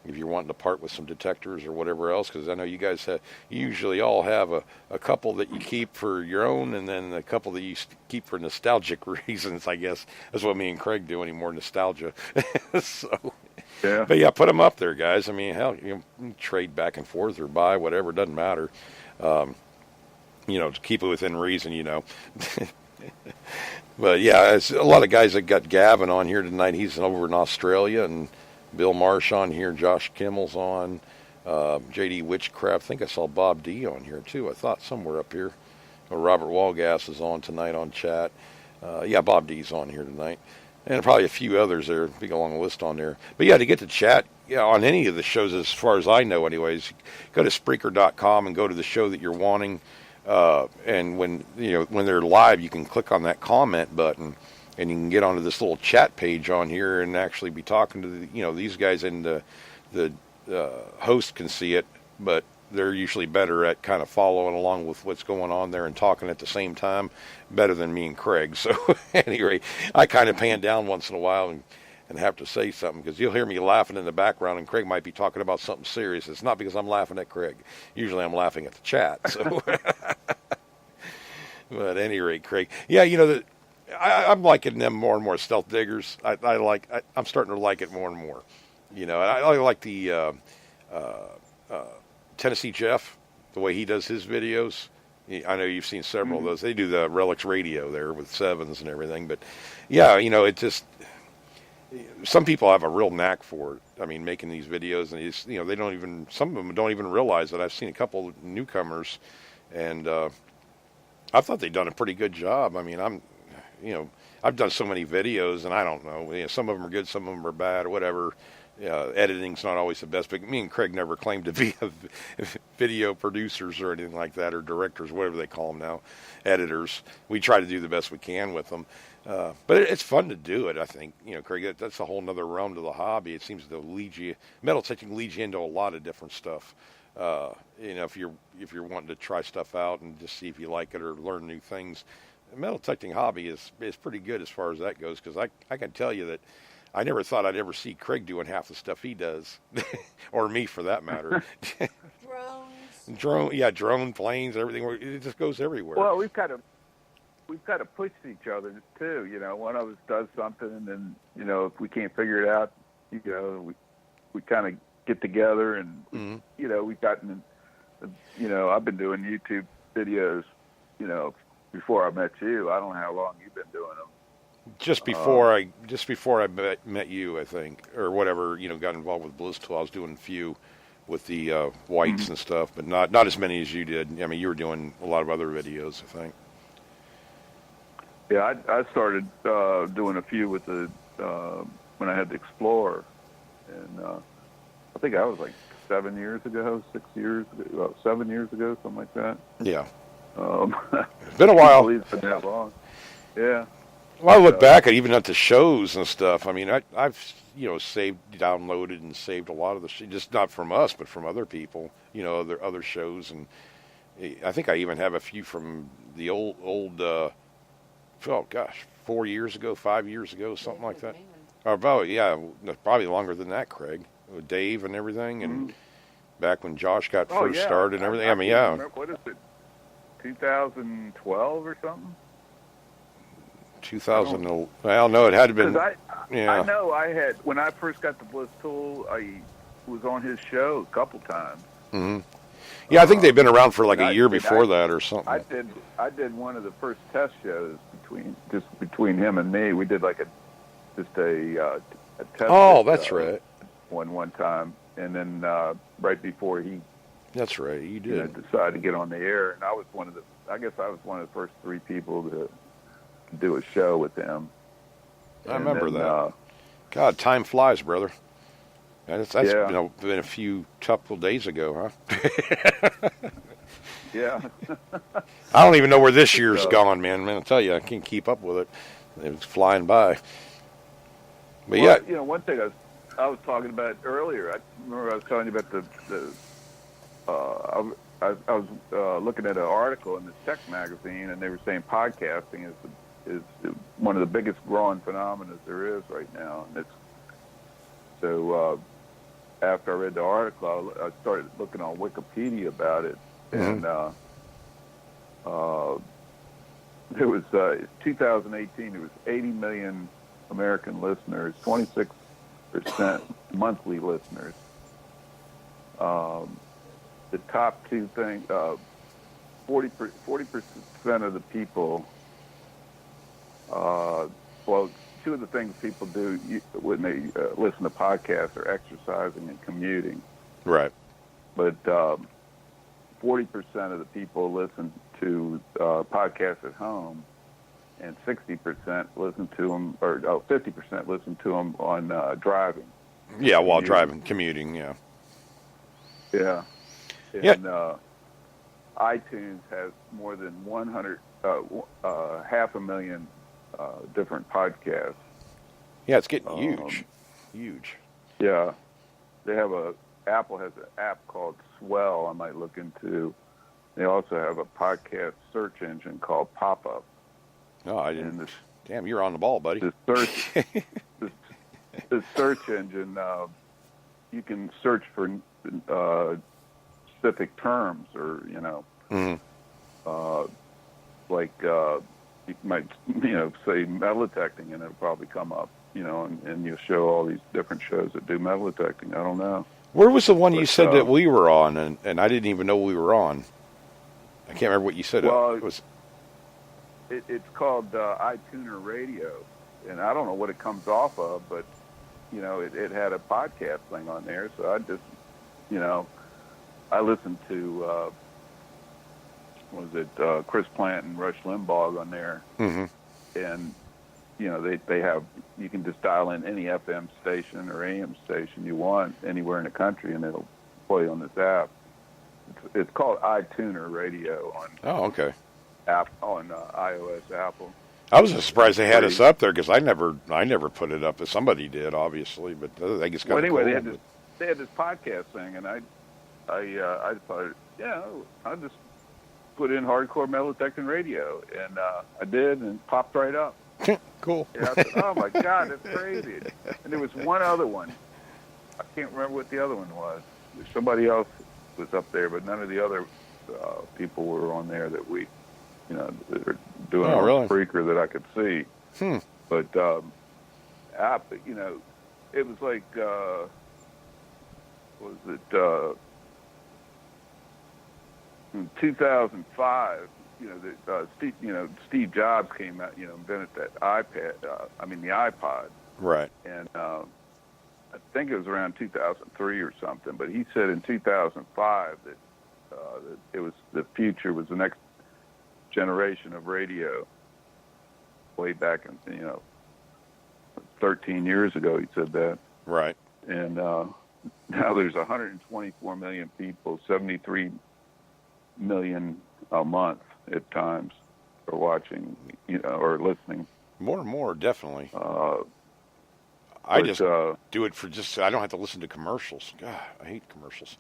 If you're wanting to part with some detectors or whatever else, because I know you guys you usually all have a couple that you keep for your own, and then a couple that you keep for nostalgic reasons. I guess that's what me and Craig do anymore, nostalgia. So,
Yeah.
but yeah, put them up there, guys. I mean, hell, you can trade back and forth or buy whatever. It doesn't matter. To keep it within reason. But yeah, it's a lot of guys that got Gavin on here tonight. He's over in Australia, and Bill Marsh on here, Josh Kimmel's on, J.D. Witchcraft. I think I saw Bob D on here too. I thought somewhere up here. Robert Walgass is on tonight on chat. Yeah, Bob D's on here tonight, and probably a few others there. Big long list on there. But yeah, to get to chat, on any of the shows, as far as I know, anyways, go to Spreaker.com and go to the show that you're wanting. And when they're live, you can click on that comment button, and you can get onto this little chat page on here and actually be talking to these guys, and the host can see it, but they're usually better at kind of following along with what's going on there and talking at the same time, better than me and Craig. So anyway, I kind of pan down once in a while and have to say something, because you'll hear me laughing in the background, and Craig might be talking about something serious. It's not because I'm laughing at Craig. Usually I'm laughing at the chat. So, but at any rate, Craig, yeah, I'm liking them more and more. Stealth Diggers, I'm starting to like it more and more. I like the Tennessee Jeff, the way he does his videos. I know you've seen several of those. They do the Relics Radio there with sevens and everything. But yeah, it just, some people have a real knack for it. I mean, making these videos, and they don't even, some of them don't even realize that. I've seen a couple of newcomers, and I thought they'd done a pretty good job. I mean, I've done so many videos, and I don't know. Some of them are good, some of them are bad, or whatever. Editing's not always the best, but me and Craig never claimed to be video producers or anything like that, or directors, whatever they call them now, editors. We try to do the best we can with them. But it's fun to do it, I think. Craig, that's a whole nother realm to the hobby. It seems to metal detecting leads you into a lot of different stuff. If you're wanting to try stuff out and just see if you like it or learn new things, the metal detecting hobby is pretty good as far as that goes, because I can tell you that I never thought I'd ever see Craig doing half the stuff he does, or me for that matter. Drone planes, everything. It just goes everywhere.
Well, we've kind of pushed each other too. One of us does something, and then if we can't figure it out, we kind of get together, and we've gotten. I've been doing YouTube videos. Before I met you, I don't know how long you've been doing them. Just before
I met you, I think, or whatever, got involved with Bliss Tool. I was doing a few with the whites and stuff, but not as many as you did. I mean, you were doing a lot of other videos, I think.
Yeah, I started doing a few with the when I had the Explorer, and I think I was like 7 years ago, 7 years ago, something like that.
Yeah. It's been a while.
It's been that long. Yeah.
Well, I look back even at the shows and stuff. I mean, I've saved, downloaded, and saved a lot of the just not from us, but from other people. Other shows, and I think I even have a few from the old. 4 years ago, 5 years ago, something like that. Probably longer than that, Craig. With Dave and everything, and back when Josh got first started and everything.
Remember, what is it? 2012 or something?
2000. Well, no, it had to been.
I know I had, when I first got the Bliss Tool, I was on his show a couple times.
Mm-hmm. Yeah, I think they've been around for like a year before that or something.
I did one of the first test shows between him and me. We did like a test.
Oh, that's right.
One time, and then right before he.
That's right. You did
decide to get on the air, and I was one of the first 3 people to do a show with them.
I remember that. God, time flies, brother. That's been a few couple days ago, huh?
Yeah.
I don't even know where this year's gone, man. I'll tell you, I can't keep up with it. It's flying by. But
one thing I was talking about earlier. I remember I was telling you about I was looking at an article in the tech magazine, and they were saying podcasting is one of the biggest growing phenomena there is right now. And it's so after I read the article, I started looking on Wikipedia about it, and it was 2018. It was 80 million American listeners, 26% monthly listeners. The top two things, 40% of the people, well, two of the things people do when they listen to podcasts are exercising and commuting.
Right.
But 40% of the people listen to podcasts at home, and 60% listen to them, or 50% listen to them on driving.
Yeah, while driving, commuting, yeah.
Yeah. And iTunes has more than 500,000 different podcasts.
Yeah, it's getting huge. Huge.
Yeah. Apple has an app called Swell I might look into. They also have a podcast search engine called Pop-Up.
Oh, I didn't. Damn, you're on the ball, buddy.
The search engine, you can search for specific terms, or like you might say metal detecting, and it'll probably come up, and you'll show all these different shows that do metal detecting. I don't know.
Where was the one you said that we were on, and I didn't even know we were on? I can't remember what you said.
Well,
it was.
It's called iTuner Radio, and I don't know what it comes off of, but it had a podcast thing on there, so I just I listened to Chris Plant and Rush Limbaugh on there, and they have, you can just dial in any FM station or AM station you want anywhere in the country, and it'll play on this app. It's called iTuner Radio on.
Oh, okay.
App on iOS, Apple.
I was surprised they had us up there, because I never put it up. Somebody did, obviously, but I think it's kind of
anyway,
cool.
They had this podcast thing, and I thought, I'll just put in hardcore metal detecting radio, and I did, and it popped right up.
Cool.
And I thought, oh my God, that's crazy. And there was one other one. I can't remember what the other one was. Somebody else was up there, but none of the other people were on there that we. They're doing a Spreaker that I could see. But app, it was like, in 2005, Steve Jobs came out, invented that the iPod.
Right.
And I think it was around 2003 or something, but he said in 2005 that it was, the future was the next generation of radio. Way back in 13 years ago, he said that.
Right.
And now there's 124 million people, 73 million a month at times are watching, or listening. More
and more, definitely. I just do it for I don't have to listen to commercials. God, I hate commercials.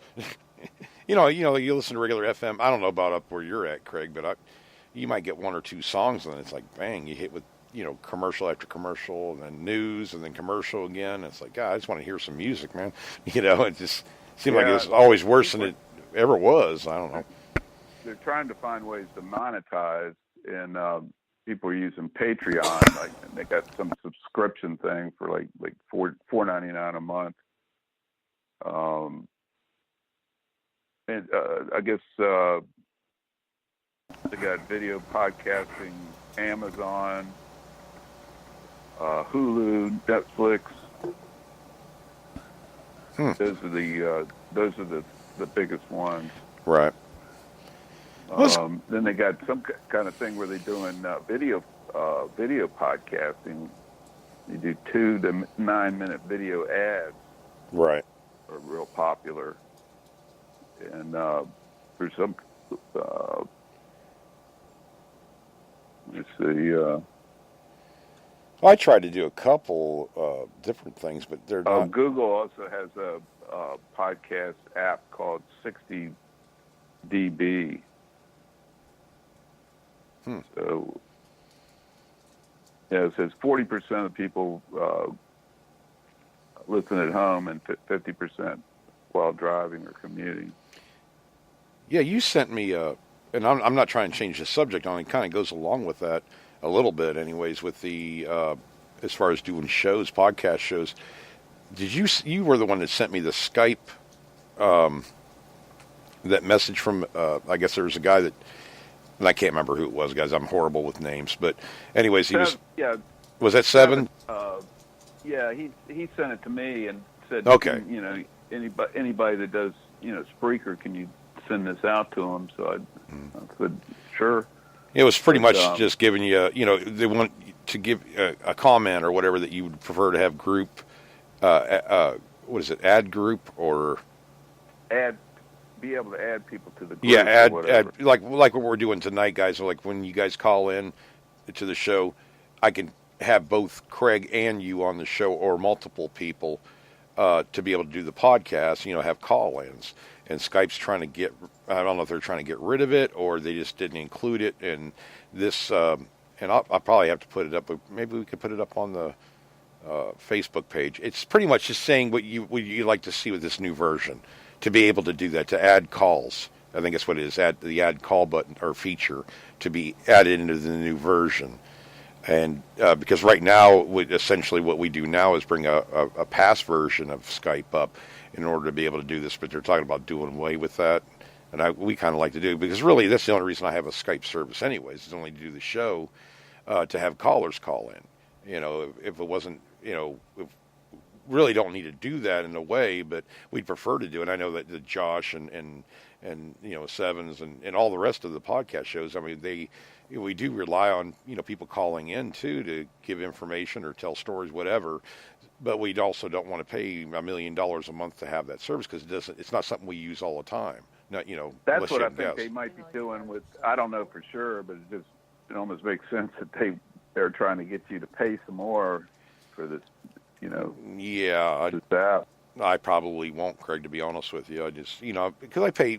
you listen to regular FM. I don't know about up where you're at, Craig, but you might get one or two songs, and it's like, bang, you hit with, commercial after commercial, and then news, and then commercial again. It's like, God, I just want to hear some music, man. It just seemed like it was always worse than it ever was. I don't know.
They're trying to find ways to monetize, and people are using Patreon, and they got some subscription thing for like $4.99 a month. And I guess they got video podcasting, Amazon, Hulu, Netflix. Those are the biggest ones.
Right.
Then they got some kind of thing where they're doing video podcasting. You do 2 to 9 minute video ads.
Right.
Are real popular. And there's some. Let's see.
I tried to do a couple different things, but they're not.
Google also has a podcast app called 60 dB.
Hmm.
So, yeah, it says 40% of people listen at home and 50% while driving or commuting.
Yeah, you sent me and I'm not trying to change the subject on it. Kind of goes along with that a little bit, anyways. With the as far as doing shows, podcast shows, you were the one that sent me the Skype that message from I guess there was a guy that, and I can't remember who it was, guys. I'm horrible with names, but anyways, was that Seven?
Yeah, he sent it to me and said,
okay,
anybody that does Spreaker, can you send this out to them? So I said, sure.
It was pretty much just giving you, they want to give a comment or whatever that you would prefer to have group. What is it? Add group or
be able to add people to the group.
Yeah, add like what we're doing tonight, guys. Like when you guys call in to the show, I can have both Craig and you on the show, or multiple people to be able to do the podcast. Have call-ins. And Skype's trying to get, I don't know if they're trying to get rid of it or they just didn't include it. And this, and I'll probably have to put it up, but maybe we could put it up on the Facebook page. It's pretty much just saying what you like to see with this new version, to be able to do that, to add calls. I think that's what it is, the add call button or feature to be added into the new version. And because right now, essentially what we do now is bring a past version of Skype up in order to be able to do this, but they're talking about doing away with that. And we kind of like to do it because really that's the only reason I have a Skype service anyways, is only to do the show, to have callers call in. If it wasn't, if really don't need to do that in a way, but we'd prefer to do it. I know that Josh and Sevens and all the rest of the podcast shows, I mean, we do rely on, people calling in too to give information or tell stories, whatever. But we also don't want to pay $1 million a month to have that service because it's not something we use all the time. Not,
that's what I think they might be doing with. I don't know for sure, but it almost makes sense that they're trying to get you to pay some more for this.
Yeah, I probably won't, Craig. To be honest with you, I just because I pay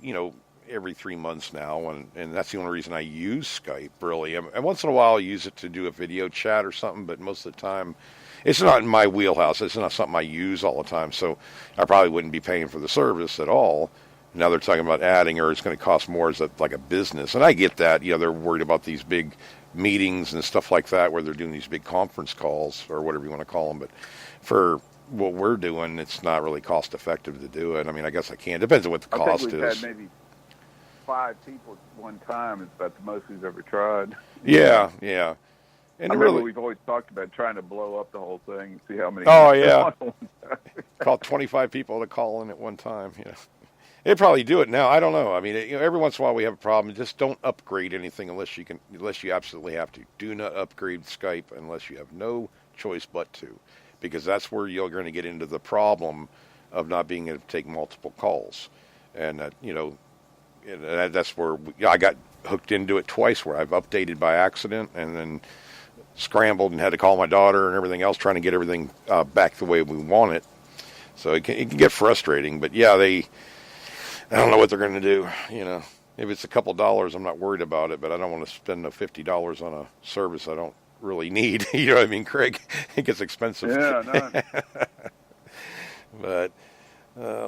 every 3 months now, and that's the only reason I use Skype really. And once in a while, I use it to do a video chat or something, but most of the time, it's not in my wheelhouse. It's not something I use all the time, so I probably wouldn't be paying for the service at all. Now they're talking about adding, or it's going to cost more as like a business, and I get that. They're worried about these big meetings and stuff like that, where they're doing these big conference calls or whatever you want to call them. But for what we're doing, it's not really cost effective to do it. I mean, I guess I can. Depends on what the cost
is. Had maybe 5 people at one time. It's about the most we've ever tried.
Yeah.
And I remember we've always talked about trying to blow up the whole thing and see how many.
Oh yeah. Call 25 people to call in at one time. They'd probably do it now. I don't know. I mean, every once in a while we have a problem. Just don't upgrade anything unless you absolutely have to. Do not upgrade Skype unless you have no choice but to, because that's where you're going to get into the problem of not being able to take multiple calls, and that's where I got hooked into it twice, where I've updated by accident and then scrambled and had to call my daughter and everything else, trying to get everything back the way we want it. So it can get frustrating, but yeah, I don't know what they're going to do. If it's a couple dollars, I'm not worried about it, but I don't want to spend $50 on a service I don't really need. You know what I mean, Craig? It gets expensive.
Yeah, no.
But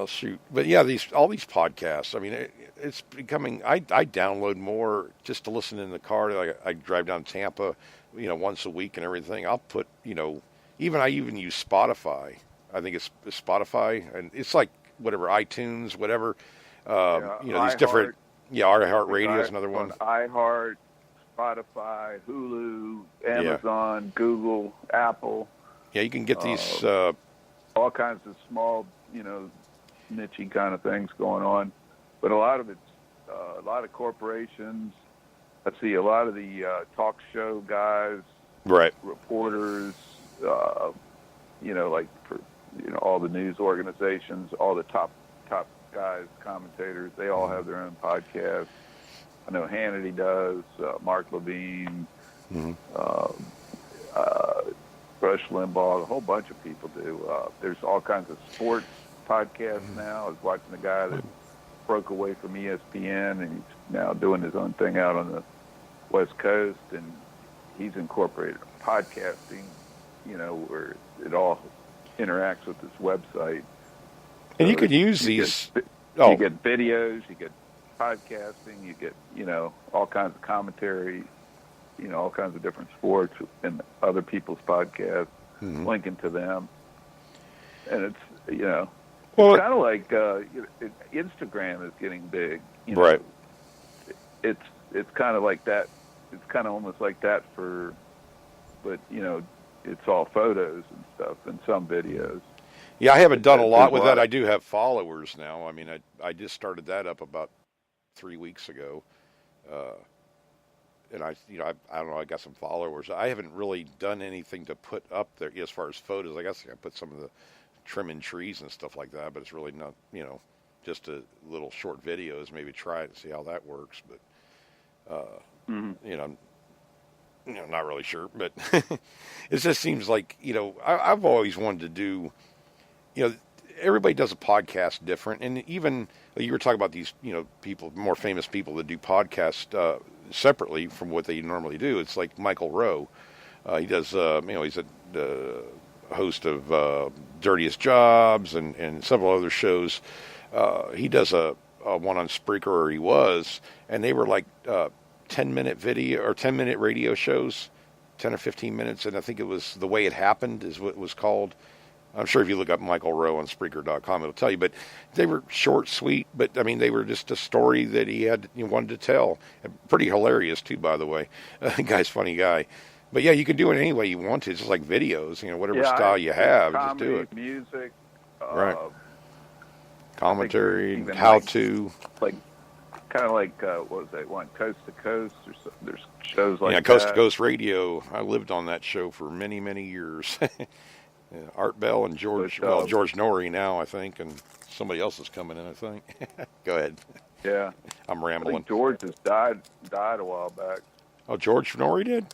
shoot. But yeah, all these podcasts. I mean, it's becoming. I download more just to listen in the car. Like I drive down Tampa, once a week and everything. I'll put, I even use Spotify. I think it's Spotify, and it's like whatever iTunes, whatever. These different. Yeah, iHeartRadio is another one.
iHeart, Spotify, Hulu, Amazon, Google, Apple.
Yeah, you can get these
all kinds of small, niche kind of things going on, but a lot of it's a lot of corporations. I see a lot of the talk show guys,
right?
Reporters, like for all the news organizations, all the top guys, commentators. They all have their own podcasts. I know Hannity does, Mark Levine, Rush Limbaugh, a whole bunch of people do. There's all kinds of sports podcasts now. I was watching a guy that broke away from ESPN, and he's now doing his own thing out on the West Coast, and he's incorporated podcasting, where it all interacts with this website.
And you could use these.
You get videos, you get podcasting, you get, all kinds of commentary, all kinds of different sports and other people's podcasts, linking to them. And it's, it's kind of like Instagram is getting big.
Right.
It's kind of like that. It's kind of almost like that but it's all photos and stuff and some videos.
Yeah, I haven't done a lot with that. I do have followers now. I mean, I just started that up about 3 weeks ago, and I don't know. I got some followers. I haven't really done anything to put up there as far as photos. I guess I put some of the trimming trees and stuff like that, but it's really not. Just a little short videos. Maybe try it and see how that works. But not really sure. But it just seems like I've always wanted to do. Everybody does a podcast different, and even you were talking about these, people, more famous people that do podcasts separately from what they normally do. It's like Michael Rowe. He does, he's a host of Dirtiest Jobs and several other shows. He does a one on Spreaker, or he was, and they were like 10-minute video or 10-minute radio shows, 10 or 15 minutes, and I think it was The Way It Happened is what it was called. I'm sure if you look up Michael Rowe on Spreaker.com, it'll tell you. But they were short, sweet. But I mean, they were just a story that he wanted to tell. Pretty hilarious too, by the way. The guy's a funny guy. But yeah, you can do it any way you want to. It's just like videos, whatever style you have, just do it.
Music,
right? Commentary, how-to.
Kind of like what was that one? Coast to Coast. There's shows like that.
Coast to Coast Radio. I lived on that show for many, many years. Yeah, Art Bell and George Norrie now, I think, and somebody else is coming in, I think. Go ahead.
Yeah.
I'm rambling.
I think George has died a while back.
Oh, George Norrie did?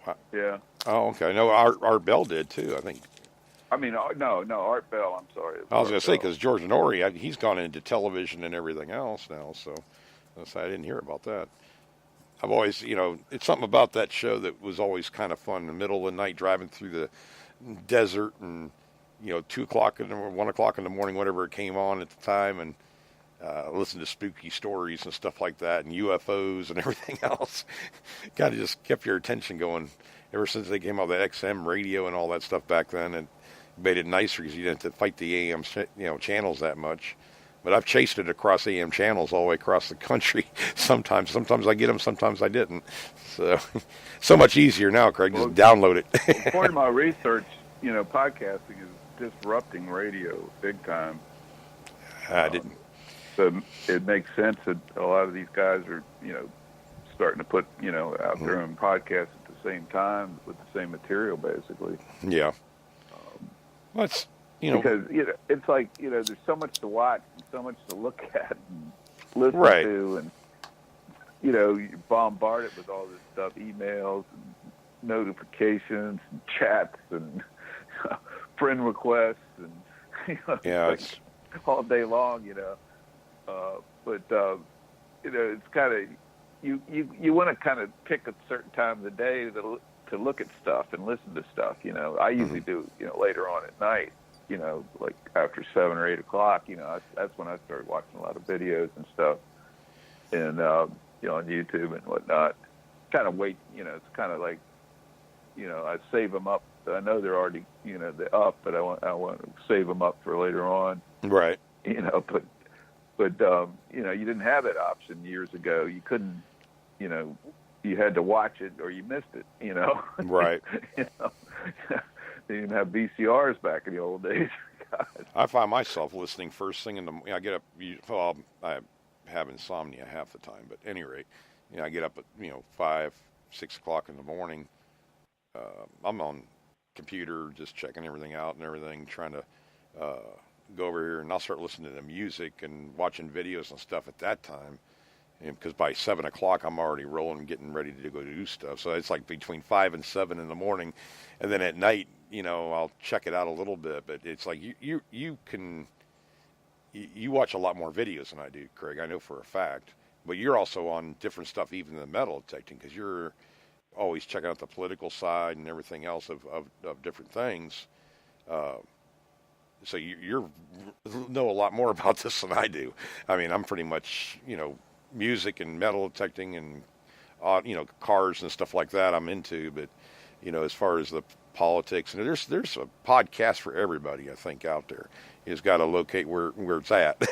Wow.
Yeah.
Oh, okay. No, Art Bell did, too, I think.
I mean, no, Art Bell, I'm sorry.
I was going to say, because George Norrie, he's gone into television and everything else now, so I didn't hear about that. I've always, it's something about that show that was always kind of fun. In the middle of the night, driving through the desert, and 2 o'clock or 1 o'clock in the morning, whatever it came on at the time, and listen to spooky stories and stuff like that, and UFOs and everything else. Kind of just kept your attention going. Ever since they came out with the XM radio and all that stuff back then, and made it nicer because you didn't have to fight the AM channels that much. But I've chased it across AM channels all the way across the country. Sometimes I get them, sometimes I didn't. So much easier now, Craig. Just download it.
Part of my research, podcasting is disrupting radio big time.
I didn't.
So it makes sense that a lot of these guys are, starting to put, out their own podcasts at the same time with the same material, basically.
Yeah. Well, it's,
because it's like there's so much to watch and so much to look at and listen to, and you're bombarded with all this stuff, emails and notifications and chats and friend requests and it's all day long, but it's kind of you want to kind of pick a certain time of the day to look at stuff and listen to stuff. I usually do later on at night. Like after 7 or 8 o'clock, that's when I started watching a lot of videos and stuff, and on YouTube and whatnot. Kind of wait, it's kind of like, I save them up. I know they're already, they're up, but I want to save them up for later on.
Right.
But you didn't have that option years ago. You couldn't, you had to watch it or you missed it.
Right.
They didn't have VCRs back in the old days. God.
I find myself listening first thing in the morning. I get up, I have insomnia half the time, but at any rate, I get up at, 5, 6 o'clock in the morning. I'm on computer, just checking everything out and everything, trying to go over here, and I'll start listening to music and watching videos and stuff at that time. Because by 7 o'clock, I'm already rolling and getting ready to go do stuff. So it's like between 5 and 7 in the morning. And then at night, I'll check it out a little bit. But it's like you can you watch a lot more videos than I do, Craig. I know for a fact. But you're also on different stuff, even than metal detecting, because you're always checking out the political side and everything else of different things. Uh, so you know a lot more about this than I do. I mean, I'm pretty much, music and metal detecting and, cars and stuff like that I'm into. But, as far as the politics, and there's a podcast for everybody, I think, out there. You just got to locate where it's at.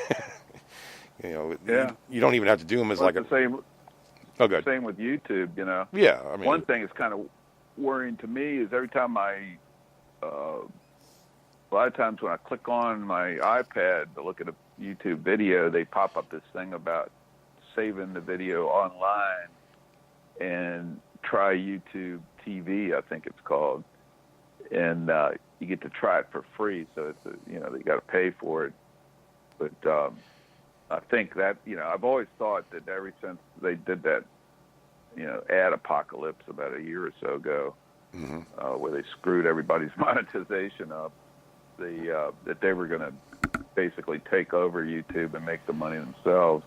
Yeah.
You don't even have to do them as
well,
like
the same.
Oh, good.
Same with YouTube,
Yeah, I mean,
one thing that's kind of worrying to me is every time a lot of times when I click on my iPad to look at a YouTube video, they pop up this thing about saving the video online and try YouTube TV, I think it's called, and you get to try it for free. So it's you got to pay for it, but I think that I've always thought that ever since they did that ad apocalypse about a year or so ago, where they screwed everybody's monetization up, that they were going to basically take over YouTube and make the money themselves.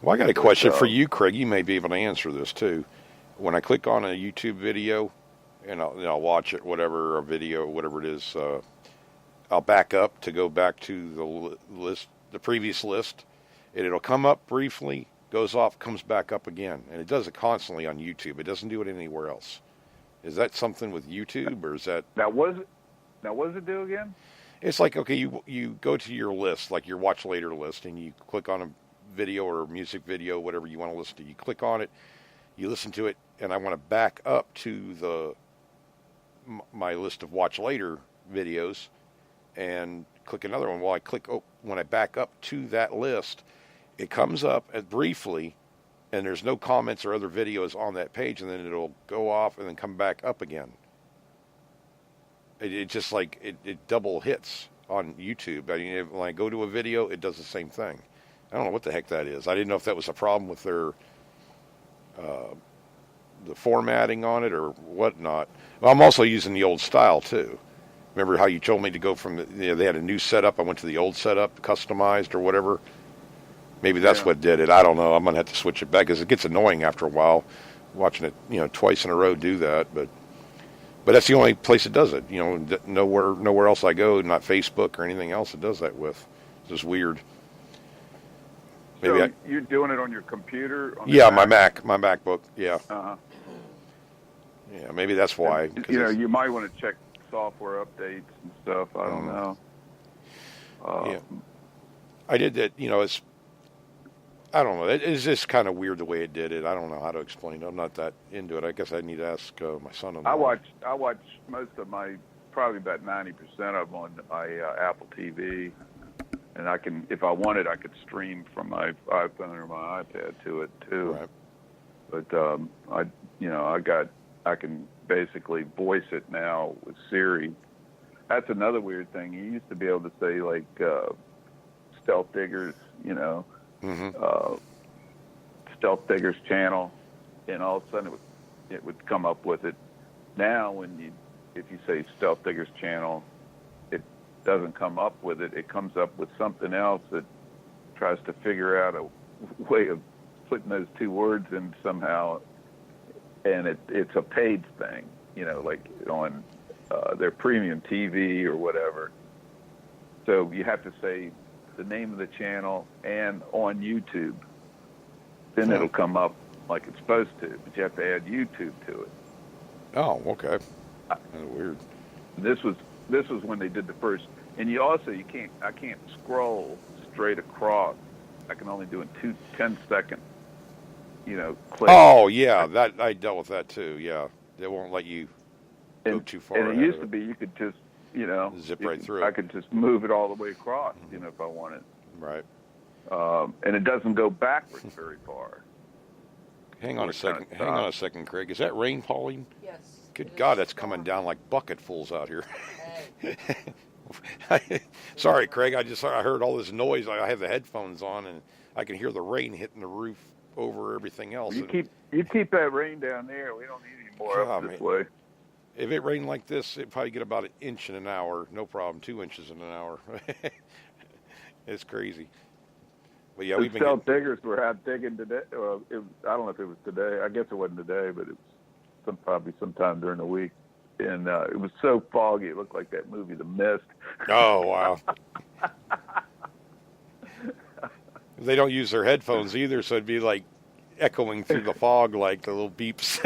Well, I got a question for you, Craig. You may be able to answer this too. When I click on a YouTube video and I'll watch it, whatever, a video, whatever it is, I'll back up to go back to the list, the previous list, and it'll come up briefly, goes off, comes back up again, and it does it constantly on YouTube. It doesn't do it anywhere else. Is that something with YouTube, or is that?
Now, what does it do again?
It's like, okay, you go to your list, like your watch later list, and you click on a video or a music video, whatever you want to listen to. You click on it, you listen to it, and I want to back up to my list of watch later videos, and click another one. Well, when I back up to that list, it comes up briefly, and there's no comments or other videos on that page, and then it'll go off and then come back up again. It just like it double hits on YouTube. I mean, when I go to a video, it does the same thing. I don't know what the heck that is. I didn't know if that was a problem with their the formatting on it or whatnot. Well, I'm also using the old style too. Remember how you told me to go from they had a new setup. I went to the old setup, customized or whatever. Maybe that's what did it. I don't know. I'm gonna have to switch it back because it gets annoying after a while, watching it twice in a row do that. But that's the only place it does it. Nowhere else I go, not Facebook or anything else, it does that with. It's just weird.
Maybe you're doing it on your computer?
My MacBook. Yeah.
Uh-huh.
Yeah, maybe that's why.
You might want to check software updates and stuff. I don't know.
Yeah, I did that. I don't know. It's just kind of weird the way it did it. I don't know how to explain it. I'm not that into it. I guess I need to ask my son-in-law.
I watch most of probably about 90% of them on my Apple TV, and I can, if I wanted, I could stream from my iPhone or my iPad to it too.
Right.
But I can basically voice it now with Siri. That's another weird thing. You used to be able to say like Stealth Diggers, Stealth Diggers channel, and all of a sudden it would come up with it. Now, if you say Stealth Diggers channel, it doesn't come up with it. It comes up with something else that tries to figure out a way of putting those two words in somehow. And it's a paid thing, like on their premium TV or whatever. So you have to say the name of the channel and on YouTube. Then it'll come up like it's supposed to, but you have to add YouTube to it.
Oh, okay. That's weird.
This was when they did the first, and I can't scroll straight across. I can only do it 10-second. Click.
Oh yeah, that I dealt with that too. Yeah, they won't let you go too far.
And it used to be you could just
zip right through.
I could just move it all the way across, if I wanted.
Right.
And it doesn't go backwards very far.
Hang on a second, Craig. Is that rain, Pauline?
Yes.
Good God, that's coming down like bucketfuls out here. Sorry, Craig. I heard all this noise. I have the headphones on, and I can hear the rain hitting the roof over everything else.
You keep that rain down there. We don't need any more up this way.
If it rained like this, it'd probably get about an inch in an hour. No problem. 2 inches in an hour. It's crazy. But yeah,
The
we've been
cell diggers were out digging today. Well, I don't know if it was today. I guess it wasn't today, but it was probably sometime during the week. And it was so foggy, it looked like that movie, The Mist.
Oh, wow. They don't use their headphones either, so it'd be like echoing through the fog, like the little beeps.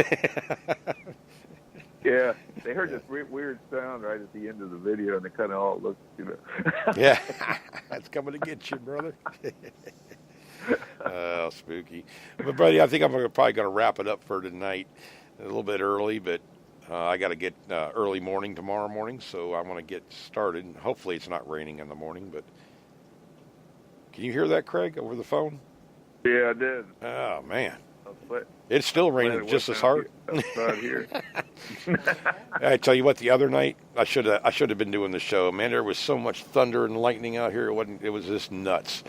Yeah, they heard this weird sound right at the end of the video, and they kind of all looked,
Yeah, that's coming to get you, brother. Oh, spooky. But, buddy, I think I'm probably going to wrap it up for tonight. A little bit early, but I got to get early morning tomorrow morning, so I want to get started. Hopefully it's not raining in the morning, but can you hear that, Craig, over the phone?
Yeah, I did.
Oh, man.
But
It's still raining just as hard.
Outside here.
I tell you what, the other night I should have been doing the show. Man, there was so much thunder and lightning out here. It was just nuts.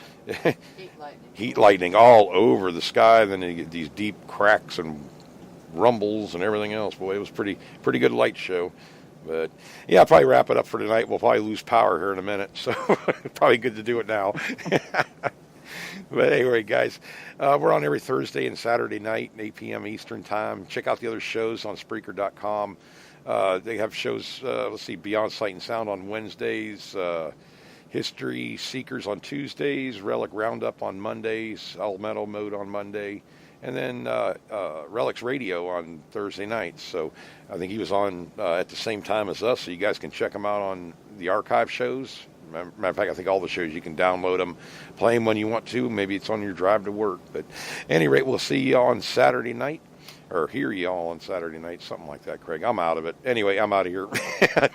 Heat lightning all over the sky. Then you get these deep cracks and rumbles and everything else. Boy, it was pretty good light show. But yeah, I'll probably wrap it up for tonight. We'll probably lose power here in a minute, so probably good to do it now. But anyway, guys, we're on every Thursday and Saturday night, 8 p.m. Eastern Time. Check out the other shows on Spreaker.com. They have shows, Beyond Sight and Sound on Wednesdays, History Seekers on Tuesdays, Relic Roundup on Mondays, Elemental Mode on Monday, and then Relics Radio on Thursday nights. So I think he was on at the same time as us, so you guys can check him out on the archive shows. Matter of fact, I think all the shows you can download them, play them when you want to. Maybe it's on your drive to work. But at any rate, we'll see you on Saturday night, or hear you all on Saturday night, something like that, Craig. I'm out of it. Anyway, I'm out of here.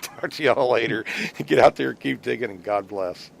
Talk to y'all later. Get out there, keep digging, and God bless.